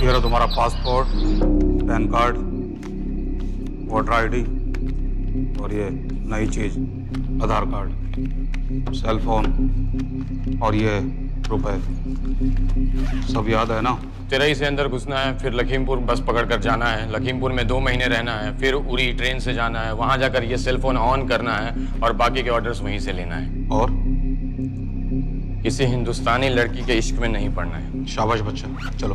ये रहा तुम्हारा passport, pan card, voter ID और ये नई चीज आधार कार्ड, सेल फोन और ये रुपए। सब याद है ना? तिरई से अंदर घुसना है, फिर लखीमपुर बस पकड़कर जाना है, लखीमपुर में 2 महीने रहना है, फिर उरी ट्रेन से जाना है, वहां जाकर ये सेल फोन ऑन करना है और बाकी के ऑर्डर्स वहीं से लेना है। और किसी हिंदुस्तानी लड़की के इश्क में नहीं पड़ना है। शाबाश बच्चा, चलो।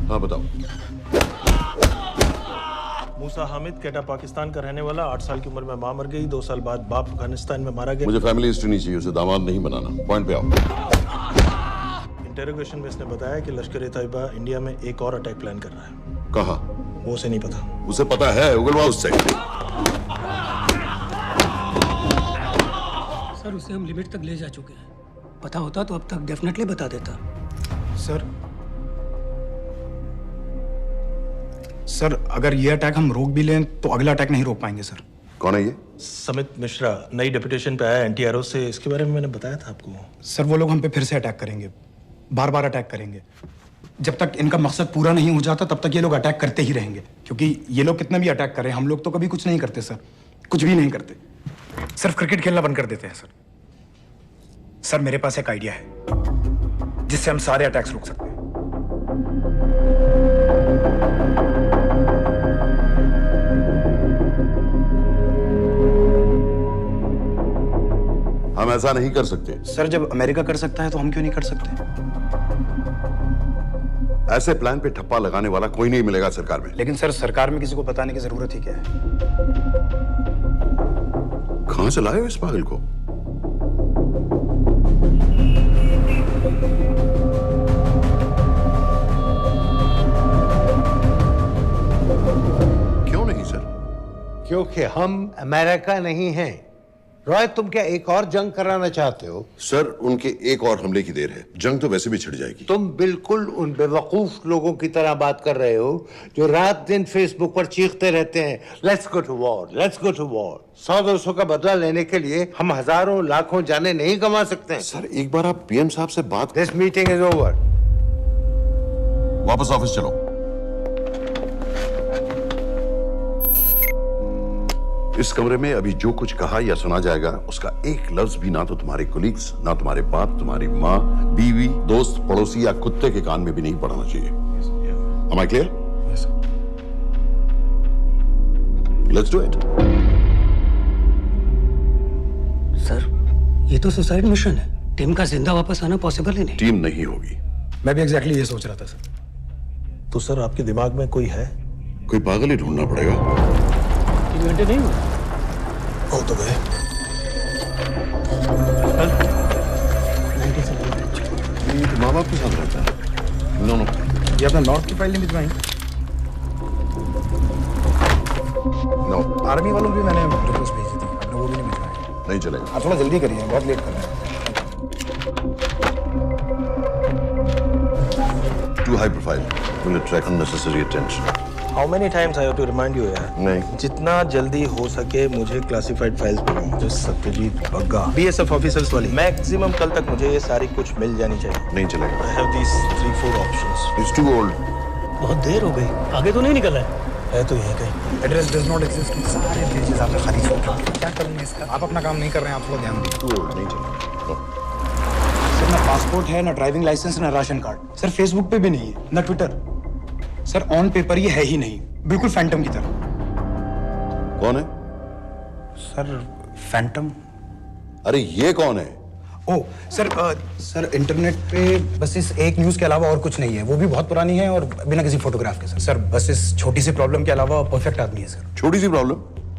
हाँ बताओ। मूसा हामिद, केटा पाकिस्तान का रहने वाला, 8 साल की उम्र में मां मर गई, 2 साल बाद बाप अफगानिस्तान में मारा गया। मुझे फैमिली हिस्ट्री नहीं चाहिए, उसे दामाद नहीं बनाना। पॉइंट पे आओ। इंटेरोगेशन में इसने बताया कि लश्कर ए तैयबा इंडिया में एक और अटैक प्लान कर रहा है। कहाँ? वो उसे नहीं पता। उसे पता है, उगलवा उससे। सर उसे हम लिमिट तक ले जा चुके हैं। पता होता तो अब तक डेफिनेटली बता देता। सर अगर ये अटैक हम रोक भी लें तो अगला अटैक नहीं रोक पाएंगे सर। कौन है ये? समित मिश्रा नई डेपुटेशन पे आया एंटी एरो से। इसके बारे में मैंने बताया था आपको। सर वो लोग हम पे फिर से अटैक करेंगे, बार बार अटैक करेंगे। जब तक इनका मकसद पूरा नहीं हो जाता तब तक ये लोग अटैक करते ही रहेंगे, क्योंकि ये लोग कितना भी अटैक करें हम लोग तो कभी कुछ नहीं करते सर, कुछ भी नहीं करते। सिर्फ क्रिकेट खेलना बंद कर देते हैं सर। सर मेरे पास एक आइडिया है जिससे हम सारे अटैक्स रोक सकते हैं। हम ऐसा नहीं कर सकते। सर जब अमेरिका कर सकता है तो हम क्यों नहीं कर सकते? ऐसे प्लान पे ठप्पा लगाने वाला कोई नहीं मिलेगा सरकार में। लेकिन सर सरकार में किसी को बताने की जरूरत ही क्या है? कहां से लाए हो इस पागल को? क्यों नहीं सर? क्योंकि हम अमेरिका नहीं हैं। रॉय, तुम क्या एक और जंग कराना चाहते हो? सर उनके एक और हमले की देर है, जंग तो वैसे भी छिड़ जाएगी। तुम बिल्कुल उन बेवकूफ लोगों की तरह बात कर रहे हो जो रात दिन फेसबुक पर चीखते रहते हैं let's go to war, let's go to war. 100-200 का बदला लेने के लिए हम हजारों लाखों जाने नहीं कमा सकते। सर एक बार आप पीएम साहब से बात। This meeting is over. वापस ऑफिस चलो। इस कमरे में अभी जो कुछ कहा या सुना जाएगा उसका एक लफ्ज भी ना तो तुम्हारे कोलीग्स, ना तुम्हारे बाप, तुम्हारी माँ, बीवी, दोस्त, पड़ोसी या कुत्ते के कान में भी नहीं पड़ना चाहिए। Am I clear? Yes, sir. Let's do it. Sir ये तो सुसाइड मिशन है। टीम का जिंदा वापस आना पॉसिबल ही नहीं। टीम नहीं होगी। मैं भी एग्जैक्टली ये सोच रहा था सर। तो सर आपके दिमाग में कोई है? कोई पागल ही ढूंढना पड़ेगा। 3 घंटे नहीं हुए। हो तो गए। माँ बाप के साथ रहता है। नो नो, ये अपना नॉर्थ की फाइल नहीं भिजवाई? नो आर्मी वालों भी मैंने रिक्वेस्ट भेजी थी, आपने वो भी नहीं भिजवाई। नहीं चलेगा। आप थोड़ा जल्दी करिए, बहुत लेट कर रहे हैं। Too high profile. Will attract unnecessary attention. How many times I have to remind you यार? नहीं। जितना जल्दी हो सके मुझे क्लासिफाइड फाइल्स बनाओ। जो सत्यजीत बग्गा, बीएसएफ ऑफिसर्स वाली। मैक्सिमम कल तक मुझे ये सारी कुछ मिल जानी चाहिए। नहीं चलेगा। I have these 3-4 options. It's too old. बहुत देर हो गई, आगे तो नहीं निकला है। है तो यहीं कहीं। Address does not exist. सारे पेजेस आपने खाली छोड़ दिए। क्या करूंगा इसका? आप अपना काम नहीं कर रहे हैं, आप थोड़ा ध्यान दीजिए। Too old. नहीं चलेगा। No. सर ना पासपोर्ट है, ना ड्राइविंग लाइसेंस, ना राशन कार्ड। सर फेसबुक पे भी नहीं है, ना ट्विटर। सर ऑन पेपर ये है ही नहीं, बिल्कुल फैंटम की तरह। कौन है? Sir Phantom? अरे ये कौन है? ओ सर इंटरनेट पे बस इस एक न्यूज़ के अलावा और कुछ नहीं है, वो भी बहुत पुरानी है और बिना किसी फोटोग्राफ के। सर बस इस छोटी सी प्रॉब्लम के अलावा परफेक्ट आदमी है सर। छोटी सी प्रॉब्लम?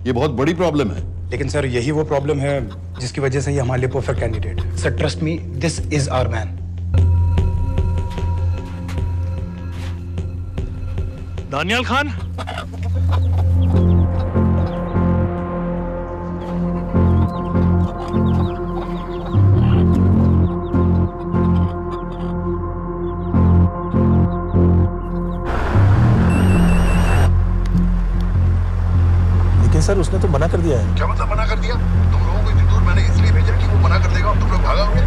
ये बहुत बड़ी प्रॉब्लम है। लेकिन सर यही वो प्रॉब्लम है जिसकी वजह से ये हमारे लिए परफेक्ट कैंडिडेट है। Sir trust me, this is our man. Daniyal Khan, sir उसने तो मना कर दिया है। क्या मतलब मना कर दिया? तुम लोगों को इतनी दूर मैंने इसलिए भेजा कि वो मना कर देगा और तुम लोग भागोगे।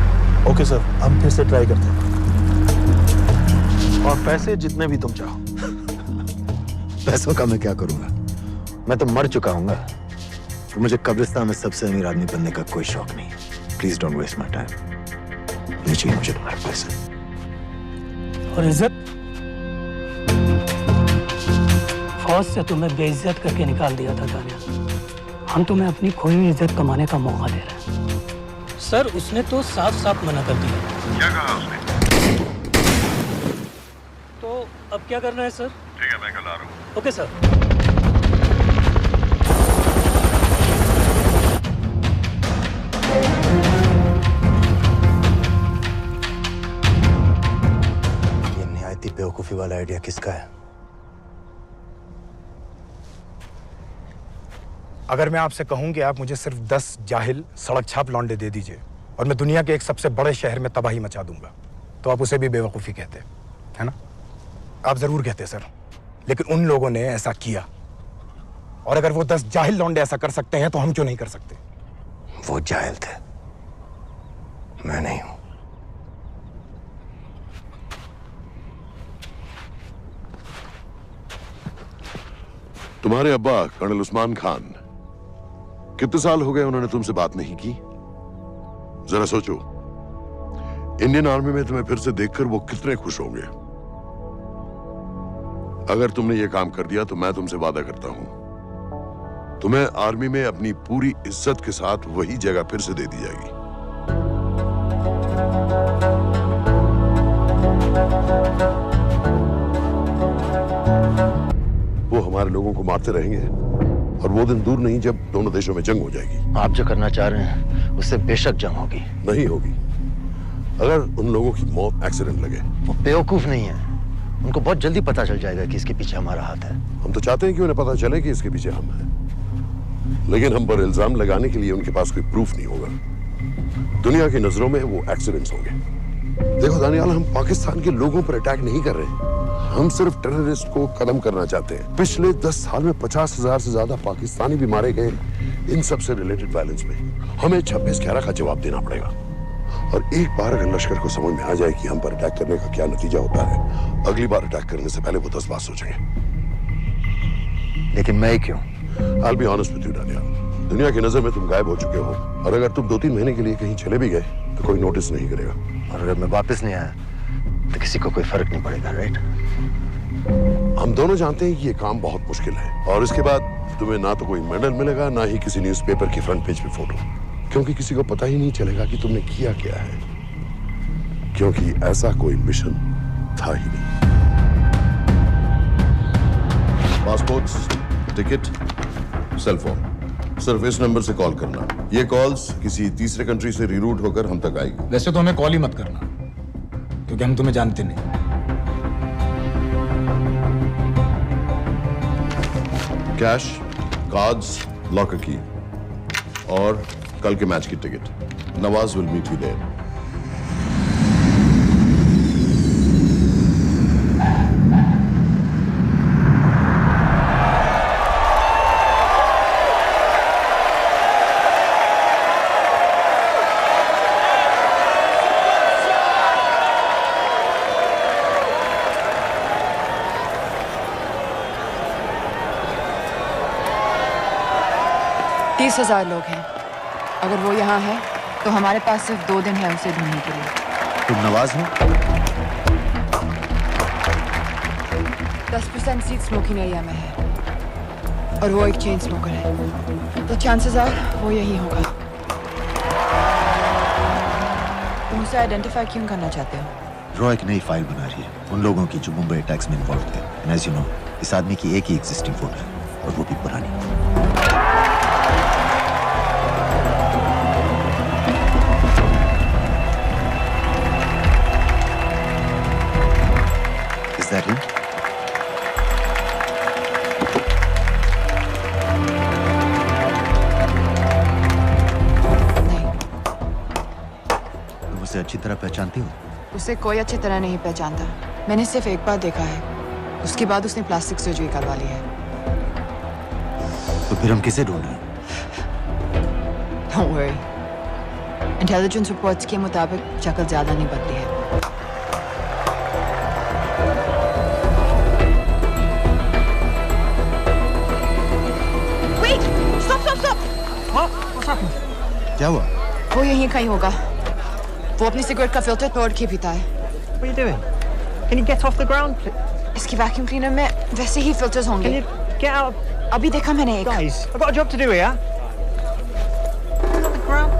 ओके सर, हम फिर से ट्राई करते हैं। और पैसे जितने भी तुम चाहो। पैसों का मैं क्या करूंगा? मैं तो मर चुका हूंगा। तो मुझे कब्रिस्तान में सबसे अमीर आदमी बनने का कोई शौक नहीं। Please don't waste my time. नहीं चाहिए मुझे तुम्हारे पैसे। और इज्जत? फौज से तुम्हें बेइज्जत करके निकाल दिया था दानियाल। हम तुम्हें अपनी खोई हुई इज्जत कमाने का मौका दे रहे हैं। सर उसने तो साफ साफ मना कर दिया। क्या कहा उसने? तो अब क्या करना है सर? ठीक है, मैं कल आ रहा हूँ। Okay sir. ये निहायती बेवकूफी वाला आइडिया किसका है? अगर मैं आपसे कहूं कि आप मुझे सिर्फ 10 जाहिल सड़क छाप लौंडे दे दीजिए और मैं दुनिया के एक सबसे बड़े शहर में तबाही मचा दूंगा, तो आप उसे भी बेवकूफ़ी कहते, है ना? आप ज़रूर कहते सर, लेकिन उन लोगों ने ऐसा किया। और अगर वो 10 जाहिल लौंडे ऐसा कर सकते हैं तो हम क्यों नहीं कर सकते? वो जाहिल थे, मैं नहीं हूं। तुम्हारे अब्बा कर्नल उस्मान खान, कितने साल हो गए उन्होंने तुमसे बात नहीं की? जरा सोचो, इंडियन आर्मी में तुम्हें फिर से देखकर वो कितने खुश होंगे। अगर तुमने ये काम कर दिया तो मैं तुमसे वादा करता हूं, तुम्हें आर्मी में अपनी पूरी इज्जत के साथ वही जगह फिर से दे दी जाएगी। वो हमारे लोगों को मारते रहेंगे और वो दिन दूर नहीं जब दोनों देशों में जंग हो जाएगी। आप जो करना चाह रहे हैं उससे बेशक जंग होगी। नहीं होगी। अगर उन लोगों की मौत एक्सीडेंट लगे। वो बेवकूफ नहीं है, उनको बहुत जल्दी पता चल जाएगा कि इसके पीछे हमारा हाथ है। हम तो चाहते हैं कि उन्हें पता चले कि इसके पीछे हम हैं, लेकिन हम पर इल्जाम लगाने के लिए उनके पास कोई प्रूफ नहीं होगा। दुनिया की नजरों में वो एक्सीडेंट्स होंगे। देखो दानियाल, हम पाकिस्तान के लोगों पर अटैक नहीं कर रहे, हम सिर्फ टेररिस्ट को खत्म करना चाहते हैं। पिछले 10 साल में 50,000 से ज्यादा पाकिस्तानी भी मारे गए इन सब से रिलेटेड वायलेंस में। हमें 26/11 का जवाब देना पड़ेगा। और एक बार अगर लश्कर को समझ में आ जाए कि हम पर अटैक करने का क्या नतीजा होता है, अगली बार अटैक करने से पहले वो 10 बार सोचेंगे। लेकिन मैं क्यों? I'll be honest with you, Daniyal, दुनिया की नजर में तुम गायब हो चुके हो, और अगर तुम 2-3 महीने के लिए कहीं चले भी गए तो कोई नोटिस नहीं करेगा। और अगर मैं वापस नहीं आया तो किसी को कोई फर्क नहीं पड़ेगा, राइट? हम दोनों जानते हैं कि ये काम बहुत मुश्किल है, और इसके बाद तुम्हें ना तो कोई मेडल मिलेगा, ना ही किसी न्यूज़पेपर की फ्रंट पेज पे फोटो, क्योंकि किसी को पता ही नहीं चलेगा कि तुमने किया क्या है, क्योंकि ऐसा कोई मिशन था ही नहीं। पासपोर्ट्स, टिकट, सेल फोन, सिर्फ इस नंबर से कॉल करना। ये कॉल्स किसी तीसरे कंट्री से रीरूट होकर हम तक आएगी। वैसे तो हमें कॉल ही मत करना, क्योंकि हम तुम्हें जानते नहीं। कैश, कार्ड्स, लॉकर की और कल के मैच की टिकट। Nawaz will meet you there. तीस 30,000 लोग हैं। अगर वो यहाँ है तो हमारे पास सिर्फ 2 दिन है उसे ढूंढने के लिए। तुम नवाज हो? 10% सीट स्मोकिंग एरिया में है और वो एक चेन स्मोकर है, तो चांसेस आर वो यही होगा। तुम उसे आइडेंटिफाई क्यों करना चाहते हो? रॉ एक नई फाइल बना रही है उन लोगों की जो मुंबई अटैक्स में इन्वॉल्व थे। एंड एज यू नो, इस आदमी की एक ही एग्जिस्टिंग फोटो है और वो भी पुरानी। Is that him? नहीं, तुम उसे अच्छी तरह पहचानती हो? उसे कोई अच्छी तरह नहीं पहचानता। मैंने सिर्फ एक बार देखा है, उसके बाद उसने प्लास्टिक सर्जरी करवा ली है। तो फिर हम किसे ढूंढ रहे हैं? Don't worry. इंटेलिजेंस रिपोर्ट्स के मुताबिक शक्ल ज्यादा नहीं बदली है। Wait! Stop! Stop! Stop! What's happened? क्या हुआ? वो यहीं कहीं होगा। वो अपनी सिगरेट का फिल्टर तोड़ के पीता है। What are you doing? Can you get off the ground, please? इसकी वैक्यूम क्लीनर में वैसे ही फिल्टर्स Can होंगे। you get out? अभी देखा मैंने एक। Guys, I've got a job to do here. Get off the ground.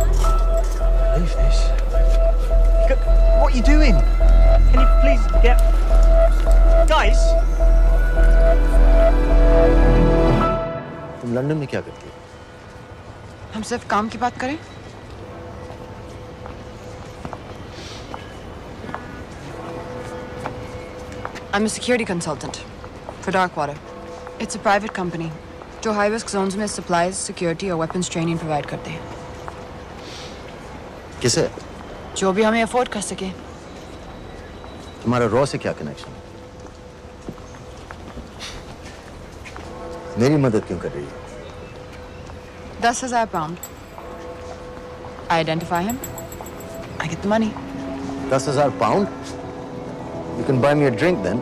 Leave this. What are you doing? Can you please get... Guys! तुम London में क्या करती हो? हम सिर्फ काम की बात करें? I'm a security consultant for Darkwater. It's a private company जो high risk zones में supplies, security और weapons training provide करते हैं। किसे? जो भी हमें afford कर सके। तुम्हारा रॉ से क्या कनेक्शन? मेरी मदद क्यों कर रही है? 10,000 pound. I identify him. I get the money. 10,000 pound? You can buy me a drink then.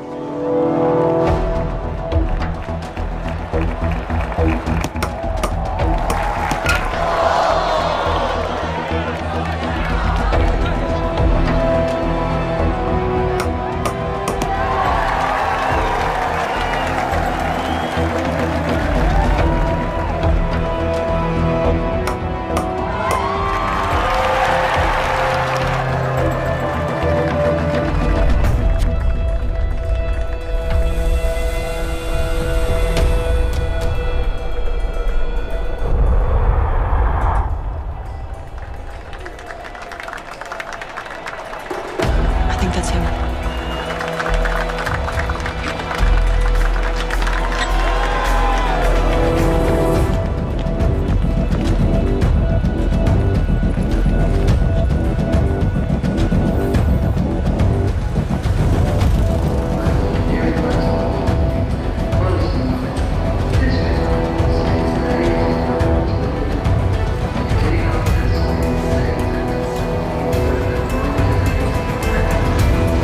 I think that's him.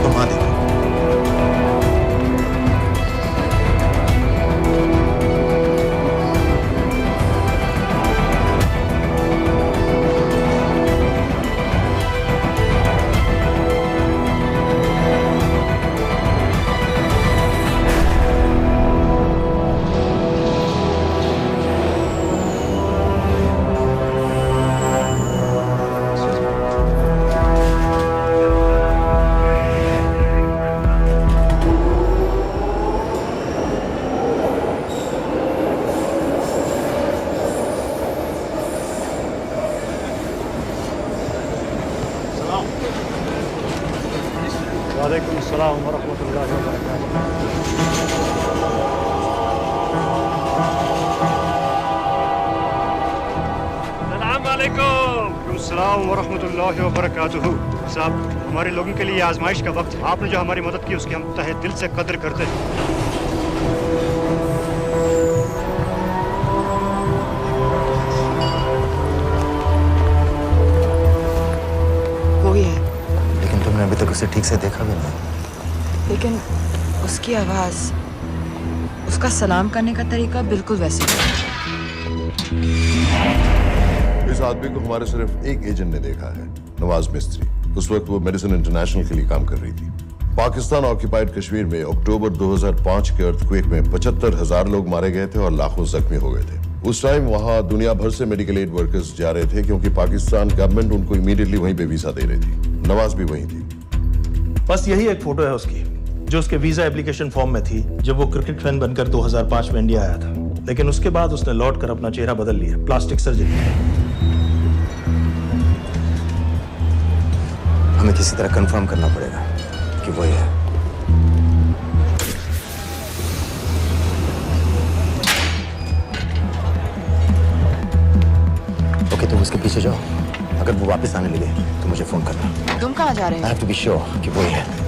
घुमा दे। वालेकुम अस्सलाम व रहमतुल्लाहि व बरकातुहू। अस्सलाम वालेकुम। अस्सलाम व रहमतुल्लाहि व बरकातुहू। साहब, हमारे लोगों के लिए आजमाइश का वक्त है। आपने जो हमारी मदद की उसकी हम तहे दिल से कद्र करते हैं। वो ही है, लेकिन तुमने अभी तक उसे ठीक से देखा भी नहीं। लेकिन उसकी आवाज, उसका सलाम करने का तरीका बिल्कुल वैसे ही है। इस आदमी को हमारे सिर्फ एक एजेंट ने देखा है, नवाज मिस्त्री। उस वक्त वो मेडिसिन इंटरनेशनल के लिए काम कर रही थी। पाकिस्तान ऑक्यूपाइड कश्मीर में अक्टूबर 2005 के अर्थक्वेक में 75,000 लोग मारे गए थे और लाखों जख्मी हो गए थे। उस टाइम वहां दुनिया भर से मेडिकल एड वर्कर्स जा रहे थे क्योंकि पाकिस्तान गवर्नमेंट उनको इमीडिएटली वहीं पे वीजा दे रही थी। नवाज भी वहीं थी। बस यही एक फोटो है उसकी जो उसके वीजा एप्लीकेशन फॉर्म में थी जब वो क्रिकेट फैन बनकर 2005 में इंडिया आया था। लेकिन उसके बाद उसने लौटकर अपना चेहरा बदल लिया, प्लास्टिक सर्जरी। हमें किसी तरह कंफर्म करना पड़ेगा कि वही है। ओके, तुम उसके पीछे जाओ। अगर वो वापस आने लगे तो मुझे फोन करना। तुम कहाँ जा रहे I हो? have to be sure कि वही है।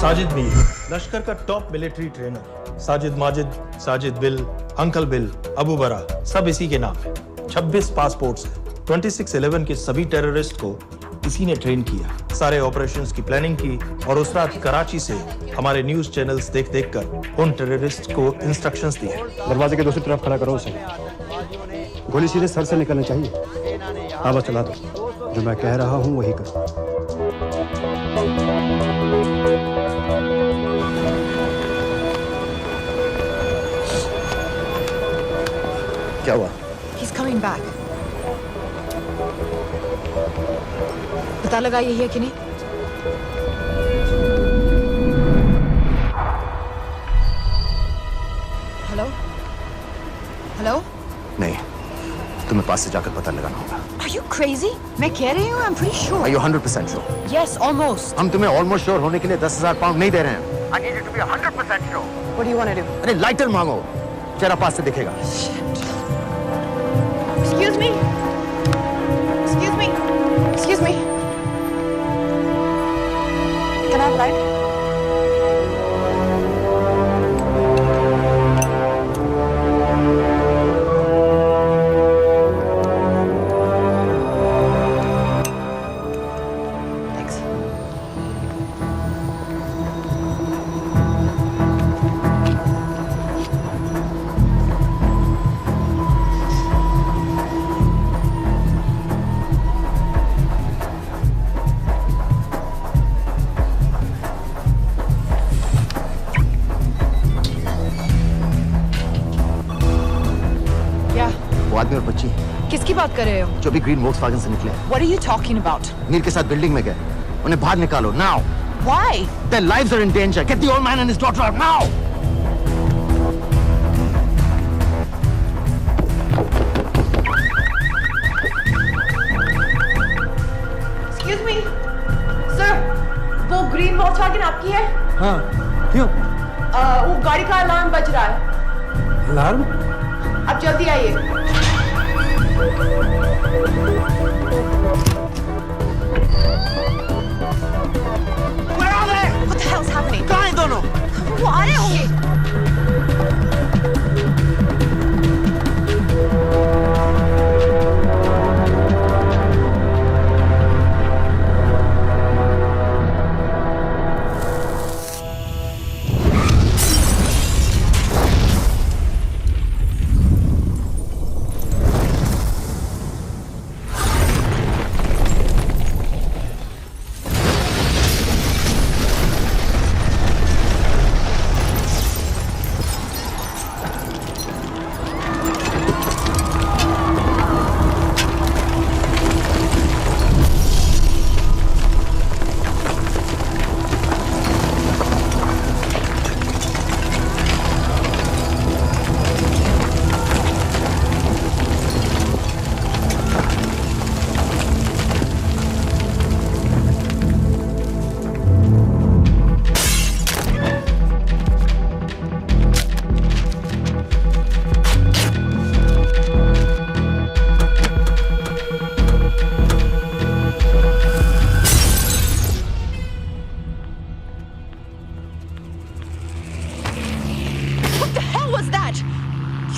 साजिद मीर, लश्कर का top military trainer. Sajid Majid, Sajid bill, uncle bill, Abu बरा, सब इसी के नाम है। 26 पासपोर्ट्स हैं। 26/11 के सभी टेररिस्ट को इसी ने ट्रेन किया। सारे ऑपरेशंस की प्लानिंग की और उस रात कराची से हमारे न्यूज चैनल्स देख कर उन टेररिस्ट को इंस्ट्रक्शंस दिए। दरवाजे के दूसरी तरफ खड़ा करो उसे। गोली सीधे सर से निकलनी चाहिए। हाँ बस चला दो। जो मैं कह रहा हूँ वही कर। क्या हुआ? He's coming back. पता लगा यही है कि नहीं? हेलो? हेलो? नहीं, तुम्हें पास से जाकर पता लगाना होगा। Are you crazy? मैं कह रही हूँ, I'm pretty sure. Are you 100% sure? Yes, almost. हम तुम्हें ऑलमोस्ट श्योर होने के लिए 10,000 पाउंड नहीं दे रहे हैं। I need you to be 100% sure. What do you want to do? अरे लाइटर मांगो, चेहरा पास से दिखेगा। Excuse me. Excuse me. Excuse me. Can I have light? Thanks. बात कर रहे हो? जो भी ग्रीन वोक्सवैगन से निकले। What are you talking about? Mir के साथ बिल्डिंग में गए, उन्हें बाहर निकालो now. Why? Their lives are in danger. Get the old man and his daughter out now. Excuse me, sir. वो ग्रीन वोक्सवैगन आपकी है? हाँ, क्यों? वो गाड़ी का अलार्म बज रहा है। अलार्म? आप जल्दी आइए। Where are they? What the hell's happening? कहाँ हैं दोनों? वो आ रहे होंगे।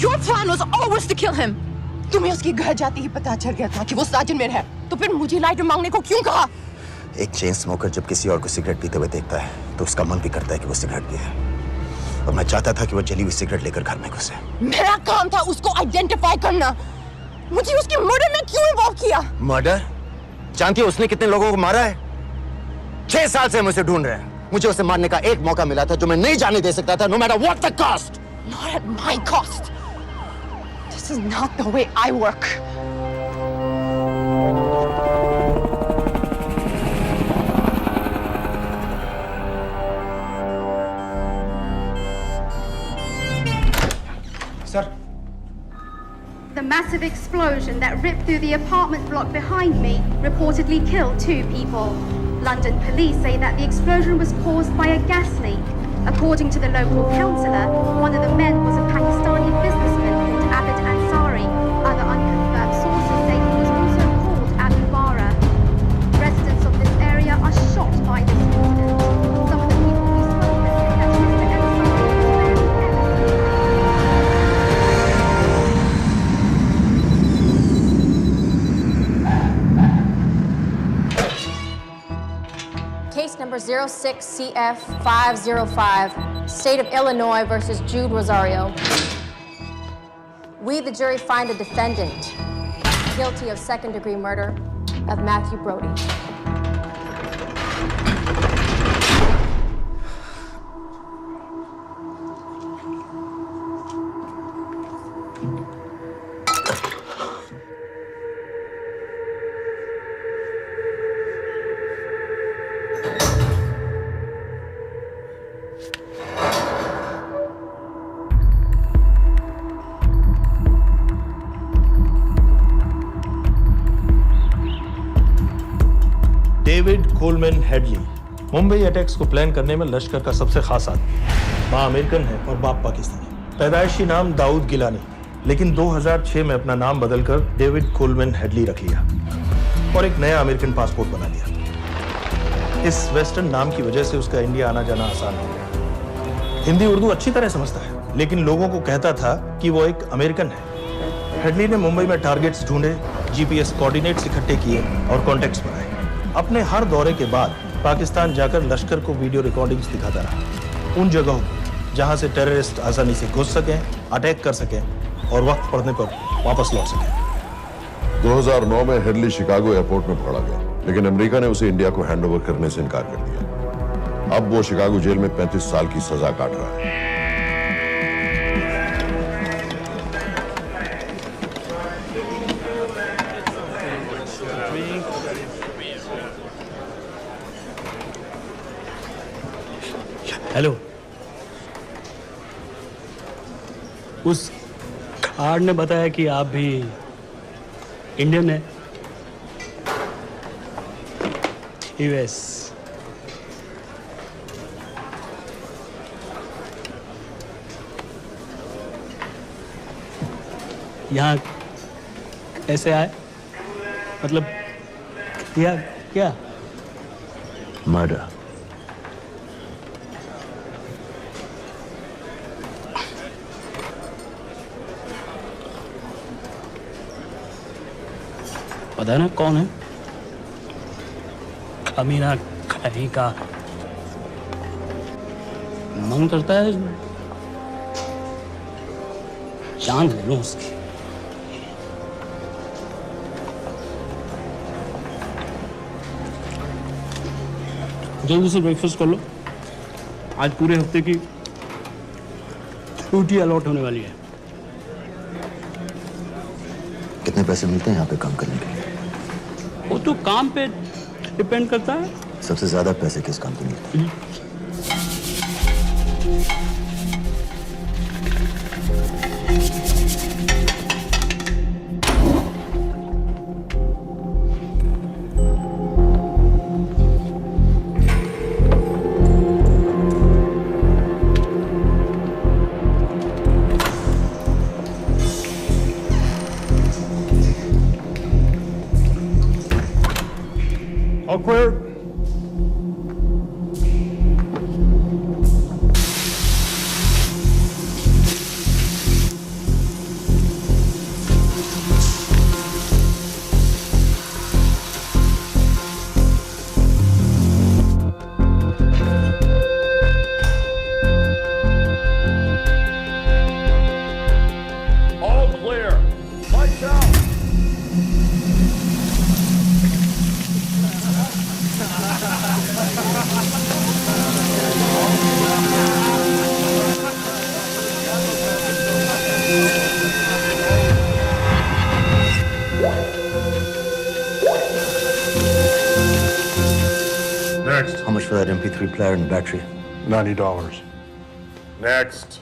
Your plan was always to kill him. तुम्हें उसके घर जाते ही पता चल गया था कि वो साजिद में है, तो फिर मुझे लाइटर मांगने को क्यों कहा? एक चेन स्मोकर जब किसी और को सिगरेट पीते हुए देखता है तो उसका मन भी करता है कि वो सिगरेट पिए, और मैं चाहता था कि वो जली हुई सिगरेट लेकर घर में घुसे। मेरा काम था उसको आइडेंटिफाई करना। मुझे उसके मर्डर में क्यों इन्वॉल्व किया? मर्डर? जानती है उसने कितने लोगों को मारा है? 6 साल से हम उसे ढूंढ रहे हैं। मुझे उसे मारने का एक मौका मिला था जो मैं नहीं जाने दे सकता था, no matter what the cost. Not at my cost. This is not the way I work. Sir. The massive explosion that ripped through the apartment block behind me reportedly killed 2 people. London police say that the explosion was caused by a gas leak. According to the local councillor, one of the men was a Pakistani businessman called Abid Ansari. Other unconfirmed sources say he was also called Abu Bara. Residents of this area are shocked by this incident. Some of the people we spoke with say that Mr. Ansari was very Case number 06CF505, State of Illinois versus Jude Rosario. We, the jury, find the defendant guilty of second-degree murder of Matthew Brody. David Coleman Headley Mumbai attacks को plan करने में लश्कर का सबसे खास आदमी। मां American है और बाप पाकिस्तानी। पैदाइशी नाम दाऊद गिलानी, लेकिन 2006 में अपना नाम बदलकर डेविड कोलमैन हेडली रख लिया और एक नया अमेरिकन पासपोर्ट बना लिया। इस वेस्टर्न नाम की वजह से उसका इंडिया आना जाना आसान हो गया। हिंदी उर्दू अच्छी तरह समझता है, लेकिन लोगों को कहता था कि वो एक अमेरिकन है। हेडली ने मुंबई में टारगेट्स ढूंढे, जीपीएस कोऑर्डिनेट्स इकट्ठे किए और कॉन्टेक्ट्स बनाए। अपने हर दौरे के बाद पाकिस्तान जाकर लश्कर को वीडियो रिकॉर्डिंग्स दिखाता रहा, उन जगहों जहां से टेररिस्ट आसानी से घुस सकें, अटैक कर सकें और वक्त पड़ने पर वापस लौट सकें। 2009 में हेडली शिकागो एयरपोर्ट में पकड़ा गया, लेकिन अमेरिका ने उसे इंडिया को हैंडओवर करने से इनकार कर दिया। अब वो शिकागो जेल में 35 साल की सजा काट रहा है। हेलो। उस कार्ड ने बताया कि आप भी इंडियन है। यूएस। यहाँ कैसे आए? मतलब क्या क्या? मर्डर। पता ना कौन है? कमीना कहीं का। मन करता है जान ले लो उसकी। जल्दी से ब्रेकफास्ट कर लो, आज पूरे हफ्ते की छुट्टी अलॉट होने वाली है। कितने पैसे मिलते हैं यहाँ पे काम करने के लिए? वो तो काम पे डिपेंड करता है। सबसे ज्यादा पैसे किस काम पे मिलते हैं? Awkward. All clear. Lights out. Next. How much for that MP3 player and battery? $90. Next.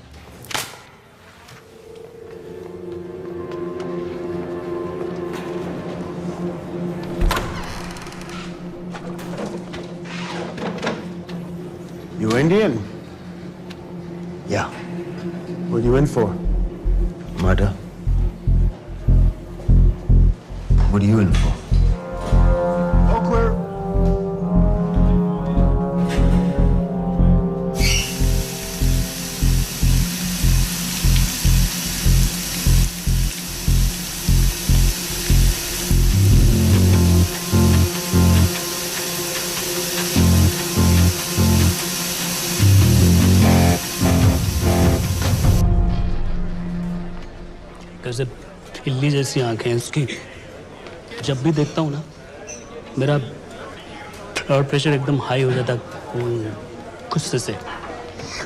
You Indian? Yeah. What are you in for? Murder. What are you in for? All clear. कैसे बिल्ली जैसी आंखें हैं उसकी। जब भी देखता हूँ ना, मेरा ब्लड प्रेशर एकदम हाई हो जाता गुस्से से।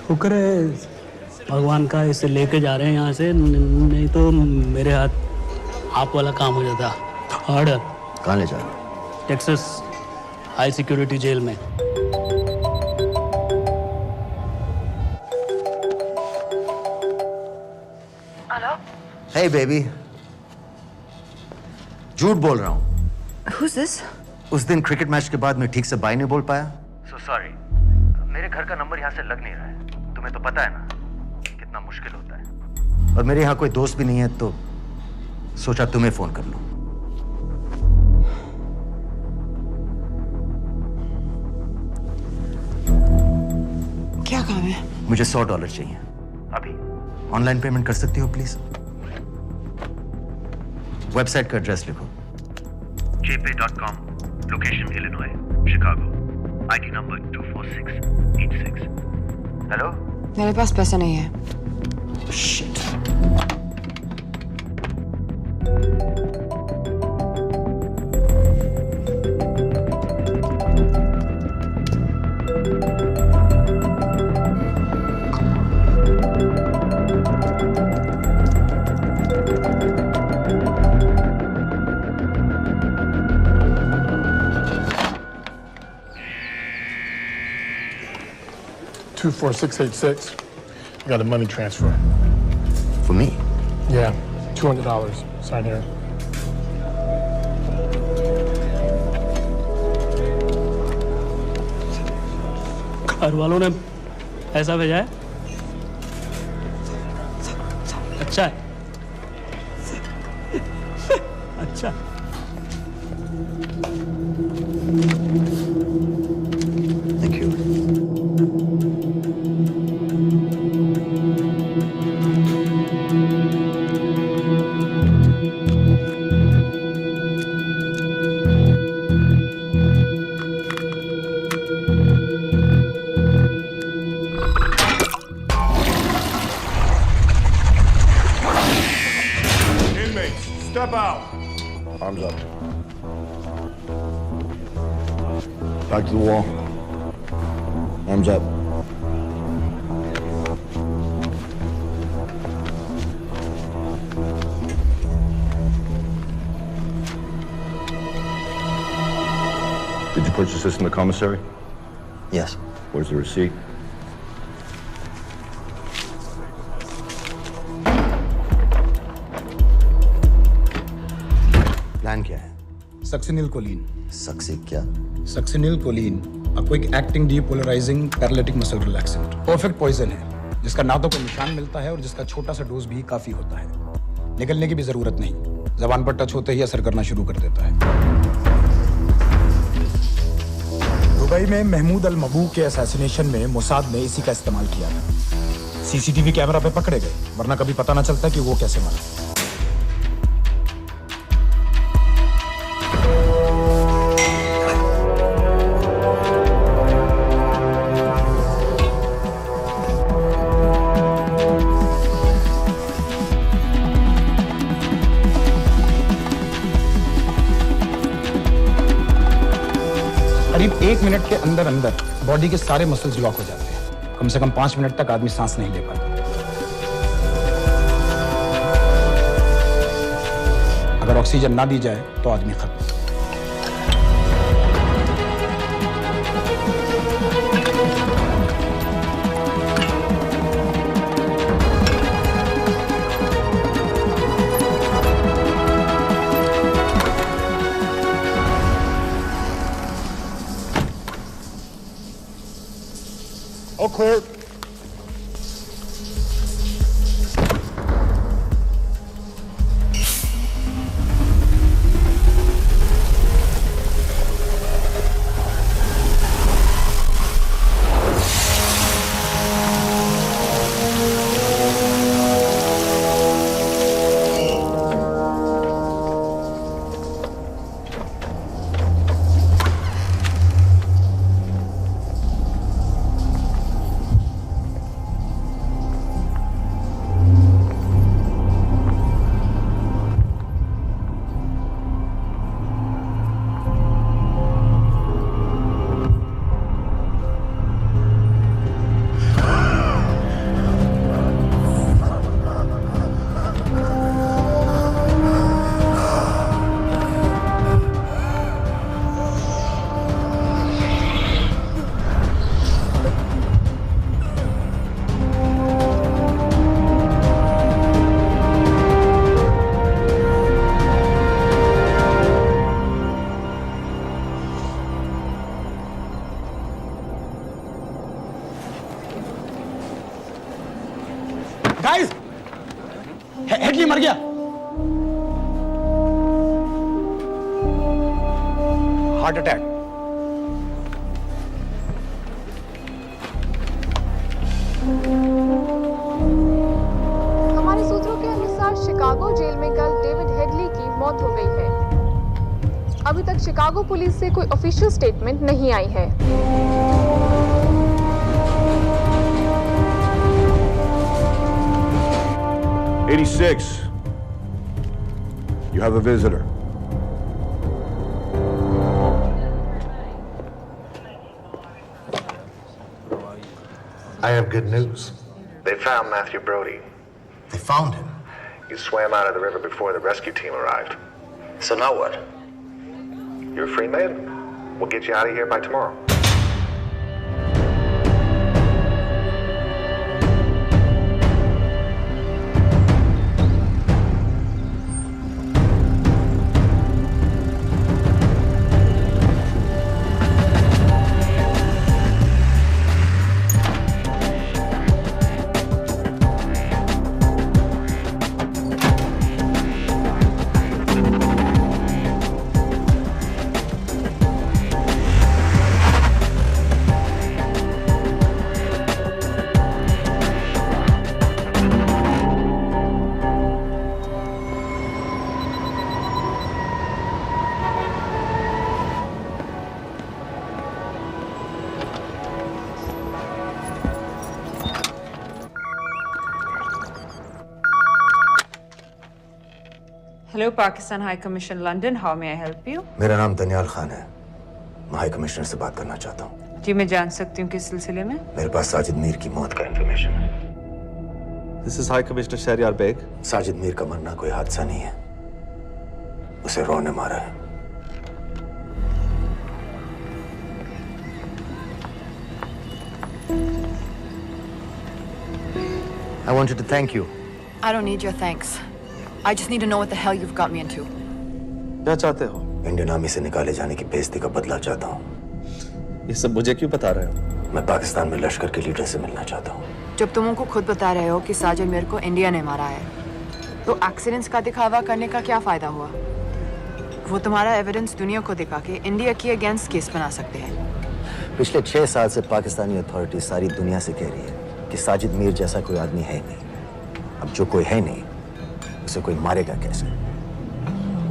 शुक्र है भगवान का इसे लेके जा रहे हैं यहाँ से, नहीं तो मेरे हाथ आप वाला काम हो जाता। ऑर्डर। कहाँ ले जा रहे हो? टेक्सास हाई सिक्योरिटी जेल में। Hey baby. झूठ बोल रहा हूँ। Who's this? उस दिन क्रिकेट मैच के बाद मैं ठीक से बाय नहीं बोल पाया। So sorry. मेरे घर का नंबर यहाँ से लग नहीं रहा है। तुम्हें तो पता है ना कितना मुश्किल होता है। और मेरे यहाँ कोई दोस्त भी नहीं है, तो सोचा तुम्हें फोन कर लूं। क्या काम है? मुझे $100 चाहिए। अभी ऑनलाइन पेमेंट कर सकती हो प्लीज? वेबसाइट का एड्रेस लिखो। jpay.com, location Illinois, Chicago, ID number 24686. Hello? मेरे पास पैसा नहीं है। Shit. 24686. I got a money transfer. For me? Yeah, $200. Sign here. घर वालों ने पैसा भेजा है? अच्छा है। अच्छा। Thank you. Inmates, step out. Arms up. Back to the wall. Arms up. Did you purchase this in the commissary? Yes. Where's the receipt? Plan क्या है? Succinylcholine. सक्सी क्या? Succinylcholine, a quick acting depolarizing paralytic muscle relaxant. Perfect poison है, जिसका ना तो कोई निशान मिलता है और जिसका छोटा सा डोज भी काफी होता है। निकलने की भी जरूरत नहीं, जबान पर टच होते ही असर करना शुरू कर देता है। दुबई में महमूद अल मबू के असैसिनेशन में मोसाद ने इसी का इस्तेमाल किया था। सीसीटीवी कैमरा पे पकड़े गए, वरना कभी पता ना चलता कि वो कैसे मरा। करीब 1 मिनट के अंदर अंदर बॉडी के सारे मसल्स लॉक हो जाते हैं। कम से कम 5 मिनट तक आदमी सांस नहीं ले पाता। अगर ऑक्सीजन ना दी जाए तो आदमी खत्म। All clear. गाइस, हेडली मर गया। Heart attack. हमारे सूत्रों के अनुसार शिकागो जेल में कल डेविड हेडली की मौत हो गई है। अभी तक शिकागो पुलिस से कोई ऑफिशियल स्टेटमेंट नहीं आई है। 86. You have a visitor. I have good news. They found Matthew Brody. They found him? He swam out of the river before the rescue team arrived. So now what? You're a free man. We'll get you out of here by tomorrow. Hello, Pakistan High Commission, London. How may I help you? मेरा नाम दनियाल खान है। मैं high commissioner से बात करना चाहता हूँ। जी मैं जान सकती हूँ किस सिलसिले में? मेरे पास साजिद मीर की मौत का इंफॉर्मेशन है। This is High Commissioner Shahryar Beg. Sajid Mir का मरना कोई हादसा नहीं है, उसे रॉ ने मारा है। I wanted to thank you. I don't need your thanks. I just need to know what the hell you've got me into. क्या चाहते हो? इंडियन आर्मी से निकाले जाने की बेइज्जती का बदला चाहता हूँ। ये सब मुझे क्यों बता रहे हो? मैं पाकिस्तान में लश्कर के लीडर से मिलना चाहता हूँ। जब तुम उनको खुद बता रहे हो कि साजिद मीर को इंडिया ने मारा है, तो एक्सीडेंट्स का दिखावा करने का क्या फायदा हुआ? वो तुम्हारा एविडेंस दुनिया को दिखा के इंडिया के अगेंस्ट केस बना सकते हैं। पिछले 6 साल से पाकिस्तानी अथॉरिटी सारी दुनिया से कह रही है कि साजिद मीर जैसा कोई आदमी है नहीं। अब जो कोई है नहीं, उसे कोई मारेगा कैसे?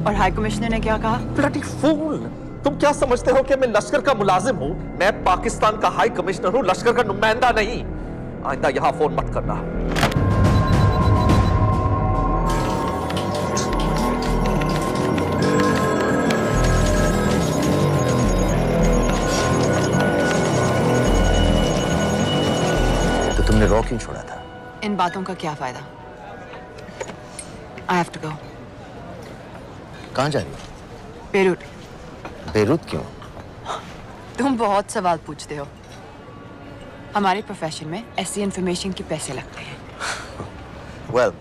और हाई कमिश्नर ने क्या कहा? Bloody fool! तुम क्या समझते हो कि मैं लश्कर का मुलाजिम हूँ? मैं पाकिस्तान का हाई कमिश्नर हूँ, लश्कर का नुमाइंदा नहीं। आइंदा यहाँ फोन मत करना। तो तुमने रॉ क्यों छोड़ा था? इन बातों का क्या फायदा? I have to go. कहाँ जा रही हो? बेरूट। बेरूत क्यों? तुम बहुत सवाल पूछते हो। हमारे प्रोफेशन में ऐसी इंफॉर्मेशन के पैसे लगते हैं। Well,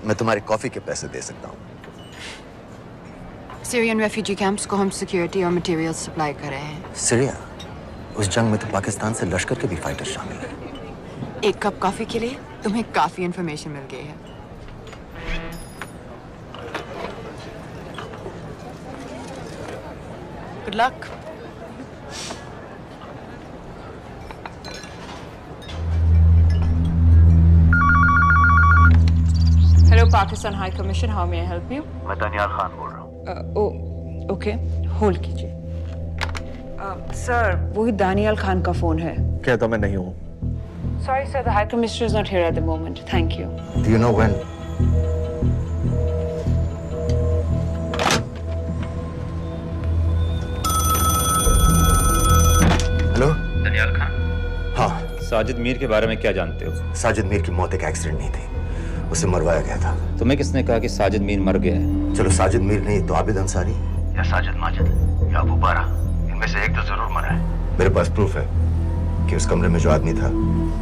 मैं तुम्हारी कॉफी के पैसे दे सकता हूँ। सीरियन रेफ्यूजी कैंप्स को हम सिक्योरिटी और मटेरियल सप्लाई कर रहे हैं। सीरिया? उस जंग में तो पाकिस्तान से लश्कर के भी फाइटर शामिल हैं। एक कप कॉफी के लिए तुम्हें काफी इंफॉर्मेशन मिल गई है। Good luck. Hello, Pakistan High Commission. How may I help you? मैं दनियाल खान बोल रहा हूँ। ओके, होल्ड कीजिए। सर, वही दानियाल खान का फोन है। कहता मैं नहीं हूँ। Sorry, sir. The High Commissioner is not here at the moment. Thank you. Do you know when? Hello? Daniyal Khan? हाँ। साजिद मीर के बारे में क्या जानते हो? साजिद मीर की मौत एक एक्सीडेंट नहीं थी, उसे मरवाया गया था। तुम्हें किसने कहा कि साजिद मीर मर गया है? चलो साजिद मीर नहीं तो आबिद अंसारी या साजिद माजिद या अबू बारा, इनमें से एक तो जरूर मरा है। मेरे पास प्रूफ है कि उस कमरे में जो आदमी था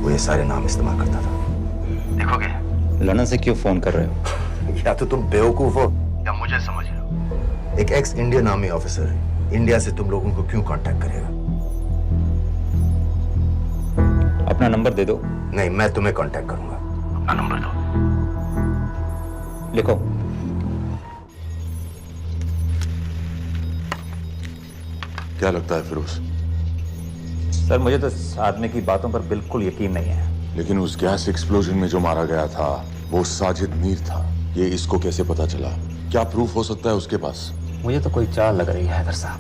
वो ये सारे नाम इस्तेमाल करता था। देखोगे? लंदन से क्यों फोन कर रहे हो? या तो तुम बेवकूफ हो या मुझे समझ रहे हो। एक एक्स इंडियन आर्मी ऑफिसर है, इंडिया से तुम लोगों को क्यों कांटेक्ट करेगा? अपना नंबर दे दो। नहीं, मैं तुम्हें कांटेक्ट करूंगा। अपना नंबर दो। लिखो। क्या लगता है फिरोज? सर मुझे तो इस आदमी की बातों पर बिल्कुल यकीन नहीं है। लेकिन उस गैस एक्सप्लोजन में जो मारा गया था वो साजिद मीर था। ये इसको कैसे पता चला? क्या प्रूफ हो सकता है उसके पास? मुझे तो कोई चाल लग रही है हैदर साहब।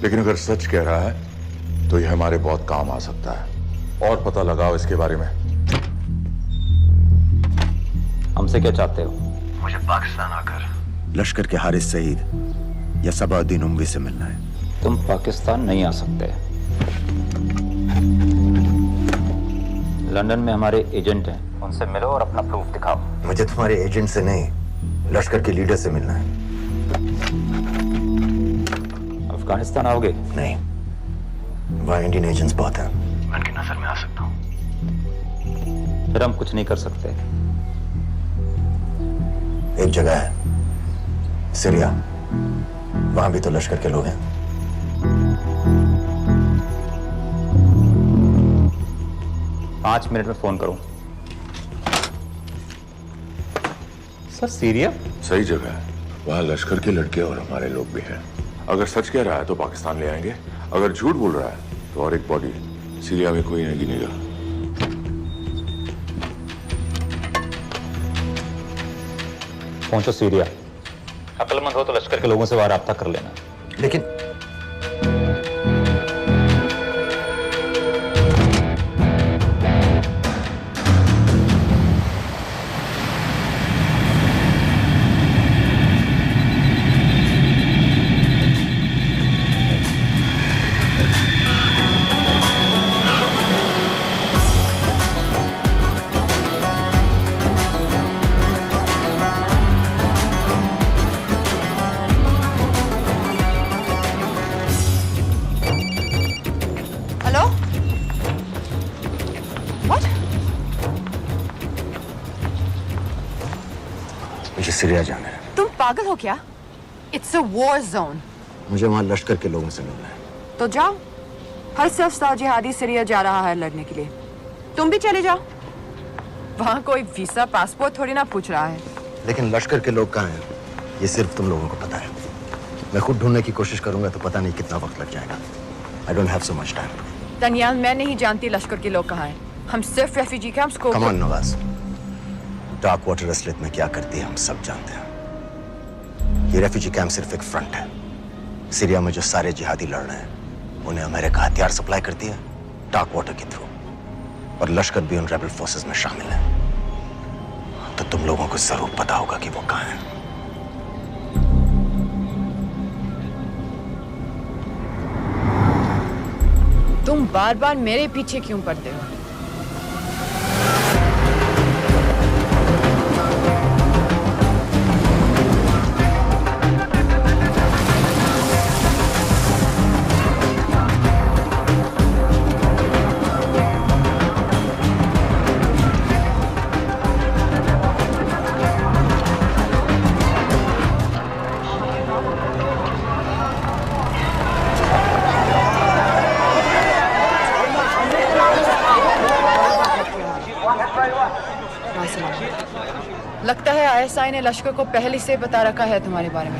लेकिन अगर सच कह रहा है तो ये हमारे बहुत काम आ सकता है। और पता लगाओ इसके बारे में। हमसे क्या चाहते हो? मुझे पाकिस्तान आकर लश्कर के हारिस सईद या सबाउद्दीन उमवी से मिलना है। तुम पाकिस्तान नहीं आ सकते। लंदन में हमारे एजेंट हैं, उनसे मिलो और अपना प्रूफ दिखाओ। मुझे तुम्हारे एजेंट से नहीं, लश्कर के लीडर से मिलना है। अफगानिस्तान आओगे? नहीं, वहाँ इंडियन एजेंट्स बहुत हैं। मैं उनकी नजर में आ सकता हूँ। फिर हम कुछ नहीं कर सकते। एक जगह है सीरिया, वहां भी तो लश्कर के लोग हैं। पाँच मिनट में फोन करूं। Sir Syria? सही जगह है, वहाँ लश्कर के लड़के और हमारे लोग भी हैं। अगर सच कह रहा है तो पाकिस्तान ले आएंगे, अगर झूठ बोल रहा है तो और एक बॉडी सीरिया में कोई नहीं गिनेगा। पहुंचो सीरिया। अक्लमंद हो तो लश्कर के लोगों से वहां राब्ता कर लेना। लेकिन सीरिया जाना है। तुम पागल हो क्या? It's a war zone. मुझे वहां लश्कर के लोगों से मिलना है। तो जाओ। हर सस्ता जिहादी सीरिया जा रहा है लड़ने के लिए। तुम भी चले जाओ। वहां कोई वीसा पासपोर्ट थोड़ी ना पूछ रहा है। लेकिन लश्कर के लोग कहाँ हैं? ये सिर्फ तुम लोगों को पता है। मैं खुद ढूंढने की कोशिश करूंगा तो पता नहीं कितना वक्त लग जाएगा। I don't have so much time. Daniyal, मैं नहीं जानती लश्कर के लोग कहाँ हैं। हम सिर्फ रेफ्यूजी कैंप्स को। Come on, Nawaz. Dark water असलियत में क्या करती है हम सब जानते हैं। ये रेफ्यूजी कैंप सिर्फ एक फ्रंट है। सीरिया में जो सारे जिहादी लड़ रहे हैं उन्हें अमेरिका हथियार सप्लाई करती है डार्क वाटर के थ्रू, और लश्कर भी उन रेबल फोर्सेस में शामिल है। तो तुम लोगों को जरूर पता होगा कि वो कहाँ है। तुम बार बार मेरे पीछे क्यों पड़ते हो? लगता है आईएसआई ने लश्कर को पहले से बता रखा है तुम्हारे बारे में।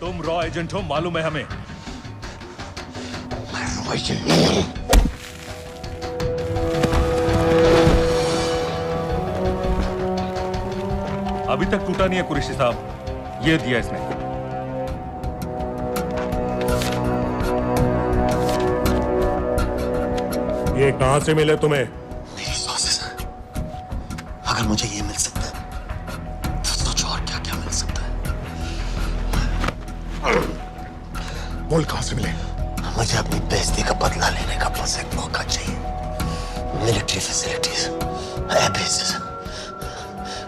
तुम रॉ एजेंट हो, मालूम है हमें। मैं रॉ एजेंट नहीं हूं। अभी तक टूटा नहीं है कुरैशी साहब। ये दिया इसने। ये कहां से मिले तुम्हें? मेरी सॉसेस। अगर मुझे ये मिल सकता है तो सोचो और क्या क्या मिल सकता है। बोल कहां से मिले? मुझे अपनी बेइज्जती का बदला लेने का बस एक मौका चाहिए। मिलिट्री फैसिलिटीज, एयर बेसेस,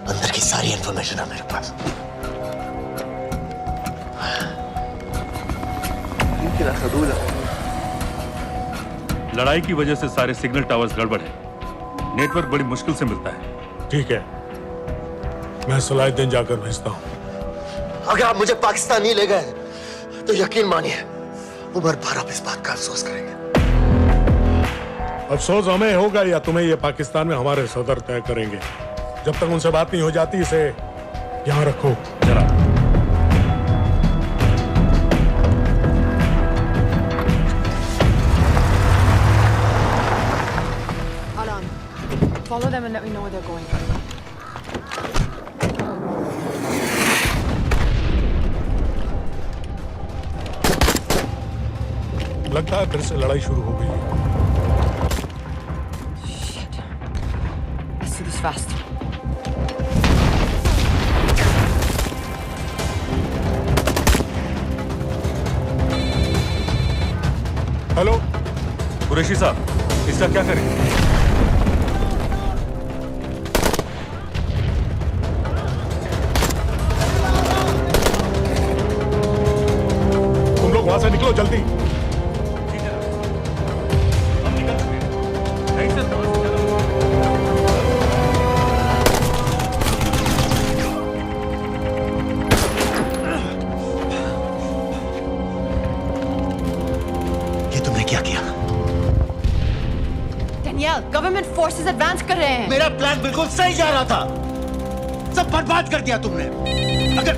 अंदर की सारी इंफॉर्मेशन है मेरे पास। लड़ाई की वजह से सारे सिग्नल टावर्स गड़बड़ है। नेटवर्क बड़ी मुश्किल से मिलता है। ठीक है, मैं सलाहुद्दीन जाकर भेजता हूं। अगर आप मुझे पाकिस्तान नहीं ले गए तो यकीन मानिए उमर भर आप इस बात का अफसोस करेंगे। अफसोस हमें होगा या तुम्हें ये पाकिस्तान में हमारे सदर तय करेंगे। जब तक उनसे बात नहीं हो जाती इसे यहां रखो जरा। Follow them and let me know where they're going. लगता है फिर से लड़ाई शुरू हो गई है। Shit. Let's do this fast. Hello Qureshi साहब, इसका क्या करें? वहां से निकलो जल्दी। हैं। मेरा प्लान बिल्कुल सही जा रहा था, सब बर्बाद कर दिया तुमने। अगर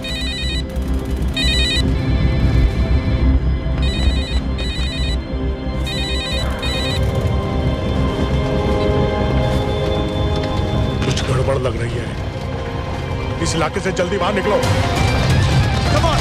कुछ गड़बड़ लग रही है, इस इलाके से जल्दी बाहर निकलो। Come on,